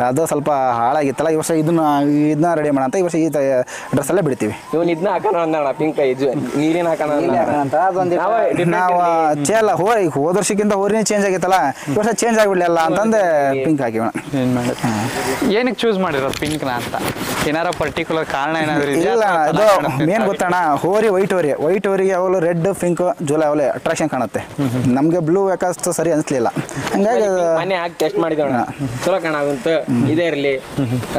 ಅದು ಸ್ವಲ್ಪ ಹಾಳಾಗಿತ್ತಲ್ಲ, ಈ ವರ್ಷ ಇದನ್ನ ರೆಡಿ ಮಾಡೋಣ ಅಂತ ಈ ವರ್ಷ ಈ ಡ್ರೆಸ್ ಅಲ್ಲೇ ಬಿಡ್ತೀವಿ. ಇವನ್ ಇದನ್ನ ಹಾಕೋಣ ಅಂದಣ್ಣ, ಪಿಂಕ್ ನೀರಿನ ಹಾಕೋಣ ಅಂತ ಅದೊಂದು ನಾವು ಚೇಲ ಹೋದ ವರ್ಷಕ್ಕಿಂತ ಹೋರಿನೇ ಚೇಂಜ್ ಆಗಿತ್ತಲ್ಲ, ಈ ವರ್ಷ ಚೇಂಜ್ ಆಗಿಬಿಡ್ಲಿಲ್ಲ ಅಂತಂದೆ ಪಿಂಕ್ ಹಾಕಿವಣ. ಏನ್ ಮಾಡೋದು, ಏನಕ್ಕೆ ಚೂಸ್ ಮಾಡಿರೋದು ಪಿಂಕ್ನ ಅಂತ? ಏನಾರ ಪರ್ಟಿಕ್ಯುಲರ್ ಕಾರಣ ಏನಾದ್ರು ಇದೆಯಾ? ಇಲ್ಲ, ಅದು ಮೇನ್ ಗೊತ್ತಣ್ಣ, ಹೋರಿ ವೈಟ್ ಹೋರಿಗೆ ಯಾವಾಗಲೂ ರೆಡ್ ಪಿಂಕ್ ಜೂಲೈ ಅವಲೇ ಅಟ್ರಾಕ್ಷನ್ ಕಾಣುತ್ತೆ. ನಮ್ಗೆ ಬ್ಲೂ ಯಾಕಷ್ಟು ಸರಿ ಅನಿಸ್ಲಿಲ್ಲ, ಹಂಗಾಗಿ ಮನೆ ಹಾಕಿ ಟೆಸ್ಟ್ ಮಾಡಿದವಣ್ಣ, ಚಲೋ ಕಾಣಾಗುಂತ ಇದೇ ಇರಲಿ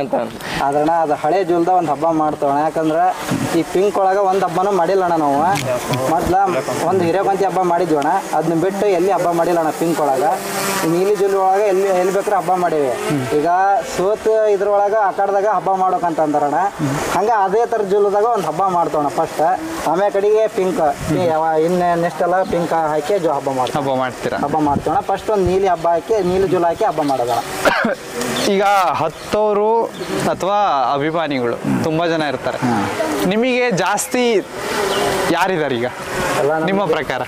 ಅಂತ. ಆದ್ರಣ ಅದು ಹಳೆ ಜೂಲ್ದ ಒಂದು ಹಬ್ಬ ಮಾಡ್ತವಣ. ಯಾಕಂದ್ರೆ ಈ ಪಿಂಕ್ ಒಳಗೆ ಒಂದು ಹಬ್ಬನೂ ಮಾಡಿಲ್ಲಣ್ಣ ನಾವು. ಮೊದ್ಲ ಒಂದು ಹಿರೇಬಂತಿ ಹಬ್ಬ ಮಾಡಿದ್ವಣ್ಣ, ಅದನ್ನ ಬಿಟ್ಟು ಎಲ್ಲಿ ಹಬ್ಬ ಮಾಡಿಲ್ಲಣ್ಣ. ಪಿಂಕ್ ಒಳಗೆ ನೀಲಿ ಜೂಲ್ ಒಳಗೆ ಎಲ್ಲಿ ಬೇಕಾದ್ರೆ ಹಬ್ಬ ಮಾಡೇವಿ. ಈಗ ಸೋತ್ ಇದ್ರೊಳಗೆ ಆಕಾರದಾಗ ಹಬ್ಬ ಮಾಡೋಕಂತ ಅಂದಾರಣ. ಹಂಗೆ ಅದೇ ಥರ ಜೂಲ್ದಾಗ ಒಂದು ಹಬ್ಬ ಮಾಡ್ತವಣ ಫಸ್ಟ್, ಆಮೇಲೆ ಕಡೆಗೆ ಪಿಂಕ್ ಇನ್ನು ನೆಕ್ಸ್ಟ್ ಎಲ್ಲ ಪಿಂಕ್ ಹಾಕಿ ಹಬ್ಬ ಮಾಡ್ತವಣ. ಫಸ್ಟ್ ಒಂದು ನೀಲಿ ಹಬ್ಬ ಹಾಕಿ ನೀಲಿ ಜೂಲ್ ಹಾಕಿ ಹಬ್ಬ ಮಾಡೋದಣ. ಈಗ ಹತ್ತೋರು ಅಥವಾ ಅಭಿಮಾನಿಗಳು ತುಂಬಾ ಜನ ಇರ್ತಾರೆ, ನಿಮಗೆ ಜಾಸ್ತಿ ಯಾರಿದ್ದಾರೆ ಈಗ ನಿಮ್ಮ ಪ್ರಕಾರ?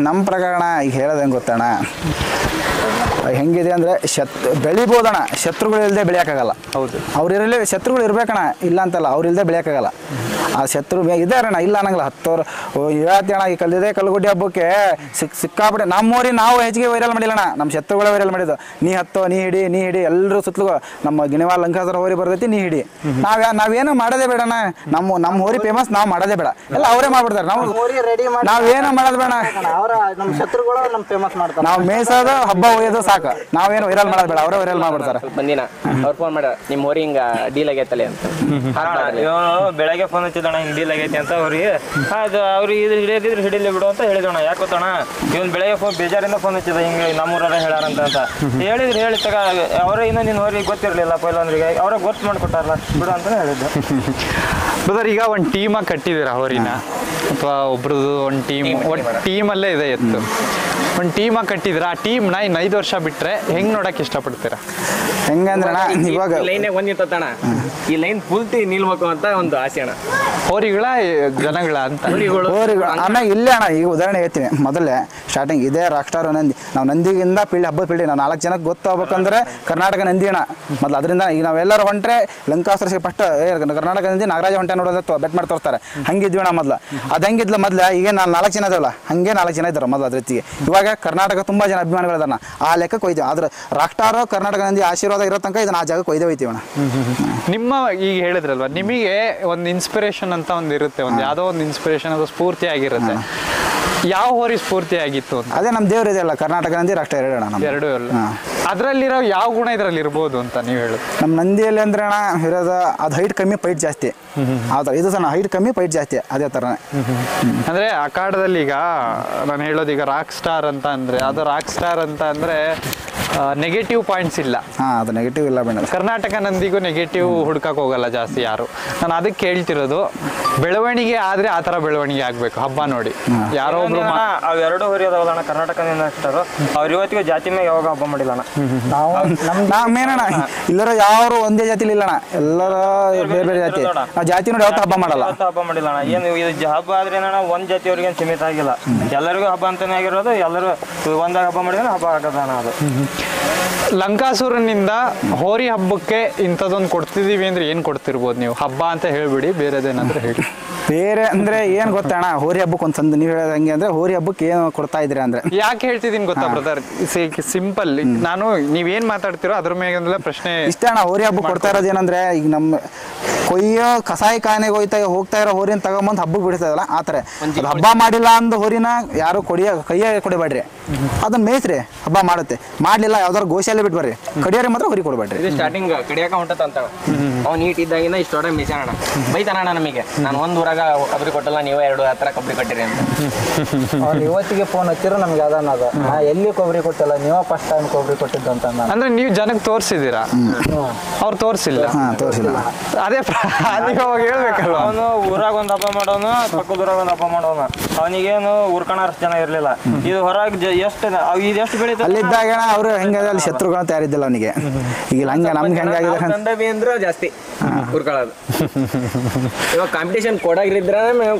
ನಮ್ಮ ಪ್ರಕಾರ ಈಗ ಹೇಳೋದು ಹೆಂಗೆ ಗೊತ್ತಣ್ಣ, ಹೆಂಗಿದೆ ಅಂದರೆ ಬೆಳಿಬೋದಣ್ಣ, ಶತ್ರುಗಳು ಇಲ್ಲದೆ ಬೆಳೆಯೋಕ್ಕಾಗಲ್ಲ. ಹೌದು, ಅವ್ರಿರಲಿ ಶತ್ರುಗಳು ಇರ್ಬೇಕಣ್ಣ, ಇಲ್ಲ ಅಂತಲ್ಲ, ಅವ್ರಿಲ್ಲದೆ ಬೆಳೆಯೋಕ್ಕಾಗಲ್ಲ. ಆ ಶತ್ರು ಇದಾರಣ್ಣ, ಇಲ್ಲ ಅನ್ನಂಗಿಲ್ಲ. 10 ಹೇಳ್ತಿ ಅಣ್ಣ, ಈ ಕಲ್ಲುಗುಡ್ಡಿ ಹಬ್ಬಕ್ಕೆ ಸಿಕ್ಕಾಬಿಟ್ಟೆ ನಮ್ಮೂರಿ ನಾವು ಹೆಚ್ಚಿಗೆ ವೈರಲ್ ಮಾಡಿಲ್ಲಣ್ಣ, ನಮ್ಮ ಶತ್ರುಗಳೇ ವೈರಲ್ ಮಾಡಿದ್ದು. ನೀ ಹಿಡಿ ಎಲ್ಲರೂ ಸುತ್ತಲೂ ನಮ್ಮ ಗಿಣಿವಾಲ ಲಂಕಾಸುರ ಹೋರಿ ಬರ್ತೈತಿ, ನೀ ಹಿಡಿ. ನಾವೇನು ಮಾಡೋದೇ ಬೇಡಣ್ಣ, ನಮ್ಮ ಹೋರಿ ಫೇಮಸ್, ನಾವು ಮಾಡೋದೇ ಬೇಡ, ಎಲ್ಲ ಅವರೇ ಮಾಡ್ಬಿಡ್ತಾರೆ. ನಾವೇನು ಮಾಡೋದು ಬೇಡ, ನಮ್ಮ ಶತ್ರುಗಳು ನಮ್ಮ ಫೇಮಸ್ ಮಾಡ್ತಾರೆ. ನಾವು ಮೇಯ್ಸೋದು ಹಬ್ಬ ಒಯ್ಯೋದು ಸಾಕು, ನಾವೇನು ವೈರಲ್ ಮಾಡೋದು ಬೇಡ, ಅವರೇ ವೈರಲ್ ಮಾಡ್ಬಿಡ್ತಾರೆ. ಬಂದಿನ ಅವ್ರು ಫೋನ್ ಮಾಡ, ನಿಮ್ಮ ಹೋರಿ ಹಿಂಗ ಡೀಲ್ ಆಗೈತಲ್ಲ ಅಂತ. ಬೆಳಗ್ಗೆ ಫೋನ್ ಹಚ್ಚಿದಣ, ಹಿಂಗೆ ಡೀಲ್ ಆಗೈತಿ ಅಂತ ಅವ್ರಿಗೆ. ಅದು ಅವ್ರಿಗೆ ಇದು ಹಿಡಿಯೋದಿದ್ರೆ ಹಿಡಿಲಿ ಬಿಡು ಅಂತ ಹೇಳಿದೋಣ. ಯಾಕೆ ಗೊತ್ತೋಣ, ಇವನ್ ಬೆಳಗ್ಗೆ ಬೇಜಾರಿಂದ ಫೋನ್ ಹಚ್ಚಿದ, ಹಿಂಗೆ ನಮ್ಮೂರಲ್ಲ ಹೇಳಾರಂತ ಹೇಳಿದ್ರು. ಹೇಳಿ ತಗ ಅವರೇ ಇನ್ನೂ ನಿನ್ನ ಹೋರಿಗೆ ಗೊತ್ತಿರಲಿಲ್ಲ ಪೈಲಂದ್ರಿಗೆ, ಅವ್ರಿಗೆ ಗೊತ್ತು ಮಾಡಿಕೊಟ್ಟಾರಲ್ಲ ಬಿಡು ಅಂತ ಹೇಳಿದ್ದು. ಬ್ರದರ್, ಈಗ ಒಂದು ಟೀಮಾಗಿ ಕಟ್ಟಿದ್ದೀರಾ ಹೋರಿನ, ಅಥವಾ ಒಬ್ರದ್ದು ಒಂದು ಟೀಮಲ್ಲೇ ಇದೆ ಎತ್ತು, ಒಂದು ಟೀಮಾಗಿ ಕಟ್ಟಿದ್ದೀರಾ. ಆ ಟೀಮ್ನ ಇನ್ನು 5 ವರ್ಷ ಬಿಟ್ಟರೆ ಹೆಂಗೆ ನೋಡೋಕೆ ಇಷ್ಟಪಡ್ತೀರಾ? ಹೆಂಗಂದ್ರಣ್ಣ, ಇವಾಗ ಲೈನೇ ಒಂದು ನಿಂತಣ್ಣ, ಈ ಲೈನ್ ಪೂರ್ತಿ ನಿಲ್ಬೇಕು ಅಂತ ಒಂದು ಆಸೆ ಅಣ್ಣ. ಹೋರಿಗಳ ಜನಗಳ ಅಂತ ಹೋರಿಗಳು ಆಮೇಲೆ ಇಲ್ಲೇ ಅಣ್ಣ, ಈಗ ಉದಾಹರಣೆ ಹೇಳ್ತೀನಿ. ಮೊದಲೇ ಸ್ಟಾರ್ಟಿಂಗ್ ಇದೇ ರಾಕ್ ಸ್ಟಾರ್ ನಂದಿ, ನಾವು ನಂದಿಗಿಂದ ಹಬ್ಬದ ಪೀಳಿ ನಾವು 4 ಜನಕ್ಕೆ ಗೊತ್ತಾಗಬೇಕಂದ್ರೆ ಕರ್ನಾಟಕ ನಂದಿ ಅಣ್ಣ ಮೊದಲು. ಅದರಿಂದ ಈಗ ನಾವೆಲ್ಲರೂ ಹೊಂಟ್ರೆ ಲಂಕಾಸುರ ಫಸ್ಟ್ ಕರ್ನಾಟಕ ನಂದಿ ನಾಗರಾಜ ಹೊಂಟೆ ನೋಡೋದು ಬೆಟ್ ಮಾಡಿ ತೋರಿಸ್ತಾರೆ. ಹಂಗಿದ್ವಿ ಅಣ್ಣ ಮೊದಲು. ಅದು ಹೆಂಗಿದ್ಲ ಮೊದಲು, ಈಗ ನಾನು 4 ಜನ ಇದಾವಲ್ಲ, ಹಂಗೆ 4 ಜನ ಇದ್ದಾರೆ ಮೊದಲು. ಅದ್ರ ರೀತಿಗೆ ಇವಾಗ ಕರ್ನಾಟಕ ತುಂಬ ಜನ ಅಭಿಮಾನಿಗಳಿದಾರ, ಆ ಲೆಕ್ಕಕ್ಕೆ ಹೋಯ್ತೀವಿ. ಆದ್ರೆ ರಾಕ್ ಸ್ಟಾರ್ ಕರ್ನಾಟಕ ನಂದಿ ಆಶೀರ್ವಾದ ಇರೋ ತನಕ ಇದನ್ನ ಆ ಜಾಗಕ್ಕೆ ಒಯ್ದೇ ಹೋಯ್ತೀವಿ ಅಣ್ಣ. ನಿಮ್ಮ ಈಗ ಹೇಳಿದ್ರಲ್ವ, ನಿಮಗೆ ಒಂದು ಇನ್ಸ್ಪಿರೇಷನ್ ಅಂತ ಒಂದು ಇರುತ್ತೆ, ಒಂದು ಯಾವುದೋ ಒಂದು ಇನ್ಸ್ಪಿರೇಷನ್, ಅದು ಸ್ಫೂರ್ತಿ ಆಗಿರುತ್ತೆ. ಯಾವ ಹೋರಿ ಸ್ಫೂರ್ತಿ ಆಗಿತ್ತು ಅಂತ? ಅದೇ ನಮ್ಮ ದೇವ್ರು ಇದೆಯಲ್ಲ, ಕರ್ನಾಟಕ ನಂದಿ ರಾಕ್ ಸ್ಟಾರ್ ಎರಡೂ ಎಲ್ಲ. ಅದರಲ್ಲಿರೋ ಯಾವ ಗುಣ ಇದರಲ್ಲಿ ಇರ್ಬೋದು ಅಂತ ನೀವು ಹೇಳೋದು? ನಮ್ಮ ನಂದಿಯಲ್ಲಿ ಅಂದ್ರೆ ಅಣ್ಣ ಇರೋದು ಅದು ಹೈಟ್ ಕಮ್ಮಿ ಪೈಟ್ ಜಾಸ್ತಿ. ಹೌದಾ, ಇದು ಸಣ್ಣ ಹೈಟ್ ಕಮ್ಮಿ ಪೈಟ್ ಜಾಸ್ತಿ, ಅದೇ ಥರನೇ. ಅಂದರೆ ಅಖಾಡದಲ್ಲಿ ಈಗ ನಾನು ಹೇಳೋದು, ಈಗ ರಾಕ್ ಸ್ಟಾರ್ ಅಂತ ಅಂದರೆ ಅದು ರಾಕ್ ಸ್ಟಾರ್ ಅಂತ ಅಂದರೆ ನೆಗೆಟಿವ್ ಪಾಯಿಂಟ್ಸ್ ಇಲ್ಲ. ಅದು ನೆಗೆಟಿವ್ ಇಲ್ಲ ಬೇಡ. ಕರ್ನಾಟಕ ನಂದಿಗೂ ನೆಗೆಟಿವ್ ಹುಡ್ಕಕ್ಕೆ ಹೋಗಲ್ಲ ಜಾಸ್ತಿ ಯಾರು. ನಾನು ಅದಕ್ಕೆ ಕೇಳ್ತಿರೋದು, ಬೆಳವಣಿಗೆ ಆದ್ರೆ ಆ ತರ ಬೆಳವಣಿಗೆ ಆಗ್ಬೇಕು ಹಬ್ಬ ನೋಡಿ. ಯಾರೋ ಒಬ್ರು ಅವೆರಡು ಹೊರಿ ಅದಾವಲ್ಲ ಅಣ್ಣ ಕರ್ನಾಟಕದಿಂದ ಅಷ್ಟರು ಅವ್ರ ಇವತ್ತಿಗೆ ಜಾತಿ ಮೇಲೆ ಯಾವಾಗ ಹಬ್ಬ ಮಾಡಿಲ್ಲ ಅಣ್ಣ. ನಾವು ಮೇನಣ್ಣ ಇಲ್ಲರ ಯಾರು ಒಂದೇ ಜಾತಿಲಿ ಇಲ್ಲಣ್ಣ, ಎಲ್ಲರ ಬೇರೆ ಬೇರೆ ಜಾತಿ. ನಾವು ಜಾತಿ ನೋಡಿ ಯಾವತ್ತು ಹಬ್ಬ ಮಾಡಲ್ಲ. ಹಬ್ಬ ಮಾಡಿಲ್ಲ ಅಣ್ಣ. ಏನು ಇದು ಹಬ್ಬ ಆದ್ರೆ ಅಣ್ಣ ಒಂದ್ ಜಾತಿಯವ್ರಿಗೆ ಸೀಮಿತ ಆಗಿಲ್ಲ, ಎಲ್ಲರಿಗೂ ಹಬ್ಬ ಅಂತಾನೆ ಆಗಿರೋದು. ಎಲ್ಲರೂ ಒಂದಾಗ ಹಬ್ಬ ಮಾಡಿದ್ರೆ ಹಬ್ಬ ಆಗದ ಅಣ್ಣ ಅದು. ಲಂಕಾಸುರನಿಂದ ಹೋರಿ ಹಬ್ಬಕ್ಕೆ ಇಂಥದ್ದೊಂದು ಕೊಡ್ತಿದೀವಿ ಅಂದ್ರೆ ಏನ್ ಕೊಡ್ತಿರ್ಬೋದು ನೀವು? ಹಬ್ಬ ಅಂತ ಹೇಳ್ಬಿಡಿ, ಬೇರೆದೇನಾದ್ರೂ ಹೇಳಿ. ಬೇರೆ ಅಂದ್ರೆ ಏನ್ ಗೊತ್ತಣ್ಣ, ಹೋರಿ ಹಬ್ಬಕ್ಕೆ ಒಂದು ಸಂದ ನೀವು ಹೇಳೋದು ಹಂಗೆ ಅಂದ್ರೆ ಹೋರಿ ಹಬ್ಬಕ್ಕೆ ಏನು ಕೊಡ್ತಾ ಇದ್ರಿ ಅಂದ್ರೆ ಯಾಕೆ ಹೇಳ್ತಿದ್ದೀನಿ ಗೊತ್ತಾ ಬ್ರದರ್? ಸಿಂಪಲ್, ನಾನು ನೀವೇನ್ ಮಾತಾಡ್ತಿರೋ ಅದ್ರ ಮೇಲೆ ಪ್ರಶ್ನೆ ಇಷ್ಟ ಅಣ್ಣ. ಹೋರಿ ಹಬ್ಬಕ್ಕೆ ಕೊಡ್ತಾ ಇರೋದು ಏನಂದ್ರೆ ಈಗ ನಮ್ಮ ಕೊಯ್ಯೋ ಕಸಾಯಿ ಖಾನೆಗೆ ಹೋಗ್ತಾ ಇರೋ ಹೋರಿನ ತಗೊಂಬಂದು ಹಬ್ಬಕ್ಕೆ ಬಿಡ್ತದಲ್ಲ ಆ ಥರ. ಹಬ್ಬ ಮಾಡಿಲ್ಲ ಅಂದ ಹೋರಿನ ಯಾರು ಕೈಯಾಗ ಕೊಡಬೇಡ್ರಿ, ಅದನ್ನ ಮೇಯ್ಸ್ರಿ, ಹಬ್ಬ ಮಾಡುತ್ತೆ. ಮಾಡ್ಲಿಲ್ಲ ಯಾವ್ದಾರು ಗೋಶಾಲೆ ಬಿಟ್ಟು ಬರ್ರಿ, ಕಡಿಯೋರಿ ಮಾತ್ರ ಹೋರಿ ಕೊಡ್ಬೇಡ್ರಿ. ಇದು ಸ್ಟಾರ್ಟಿಂಗ್ ಕಡಿಯಾಕ ಹೊಂಟತ ಅಂತ ಅವ್ನು ನೀಟ್ ಇದ್ದಾಗಿಂದ ಇಷ್ಟೊಡ ಮಿಸಾಣ ಬೈತಾನಣ್ಣ ನಮಗೆ. ನಾನು ಒಂದ್ ಊರಾಗ ಕಬ್ರಿ ಕೊಟ್ಟಲ್ಲ, ನೀವೇ 2 ಹತ್ರ ಕಬ್ರಿ ಕೊಟ್ಟಿರಿ ಅಂತ. ಅವ್ನು ಇವತ್ತಿಗೆ ಫೋನ್ ಹಚ್ಚಿರೋ ನಮ್ಗೆ ಅದನ್ನ ಅದು ನಾ ಎಲ್ಲಿ ಕೊಬ್ಬರಿ ಕೊಟ್ಟಿಲ್ಲ, ನೀವೇ ಫಸ್ಟ್ ಟೈಮ್ ಕೊಬ್ಬರಿ ಕೊಟ್ಟಿದ್ದು ಅಂತ. ಅಂದ್ರೆ ನೀವು ಜನಕ್ಕೆ ತೋರಿಸಿದ್ದೀರಾ, ಅವ್ರು ತೋರಿಸಿಲ್ಲ. ತೋರಿಸಿಲ್ಲ. ಅದೇ ನೀವು ಅವಾಗ ಹೇಳ್ಬೇಕಲ್ವ. ಅವನು ಊರಾಗ ಒಂದ್ ಹಬ್ಬ ಮಾಡೋನು, ಪಕ್ಕದ ಊರಾಗ ಒಂದ್ ಹಬ್ಬ ಮಾಡೋನು. ಅವನಿಗೇನು ಊರ್ಕಣ ಅಷ್ಟು ಜನ ಇರ್ಲಿಲ್ಲ. ಇದು ಹೊರಗೆ ಎಷ್ಟು ಬೆಳೀತ ಅಲ್ಲಿದ್ದಾಗ ಅವ್ರು ಹೆಂಗ ಅಲ್ಲಿ ಶತ್ರುಗಳು ಯಾರಿದ್ದಿಲ್ಲ ಅವನಿಗೆ. ಈಗ ಹಂಗ ನಮ್ಗೆ ಹೆಂಗಾಗಿದೆ ತಂಡಬಿ ಅಂದ್ರೆ ಜಾಸ್ತಿ ಉರ್ಕೊಳ್ಳೋದು. ಇವಾಗ ಕಾಂಪಿಟೇಷನ್ ಕೊಡಾಗಿದ್ರ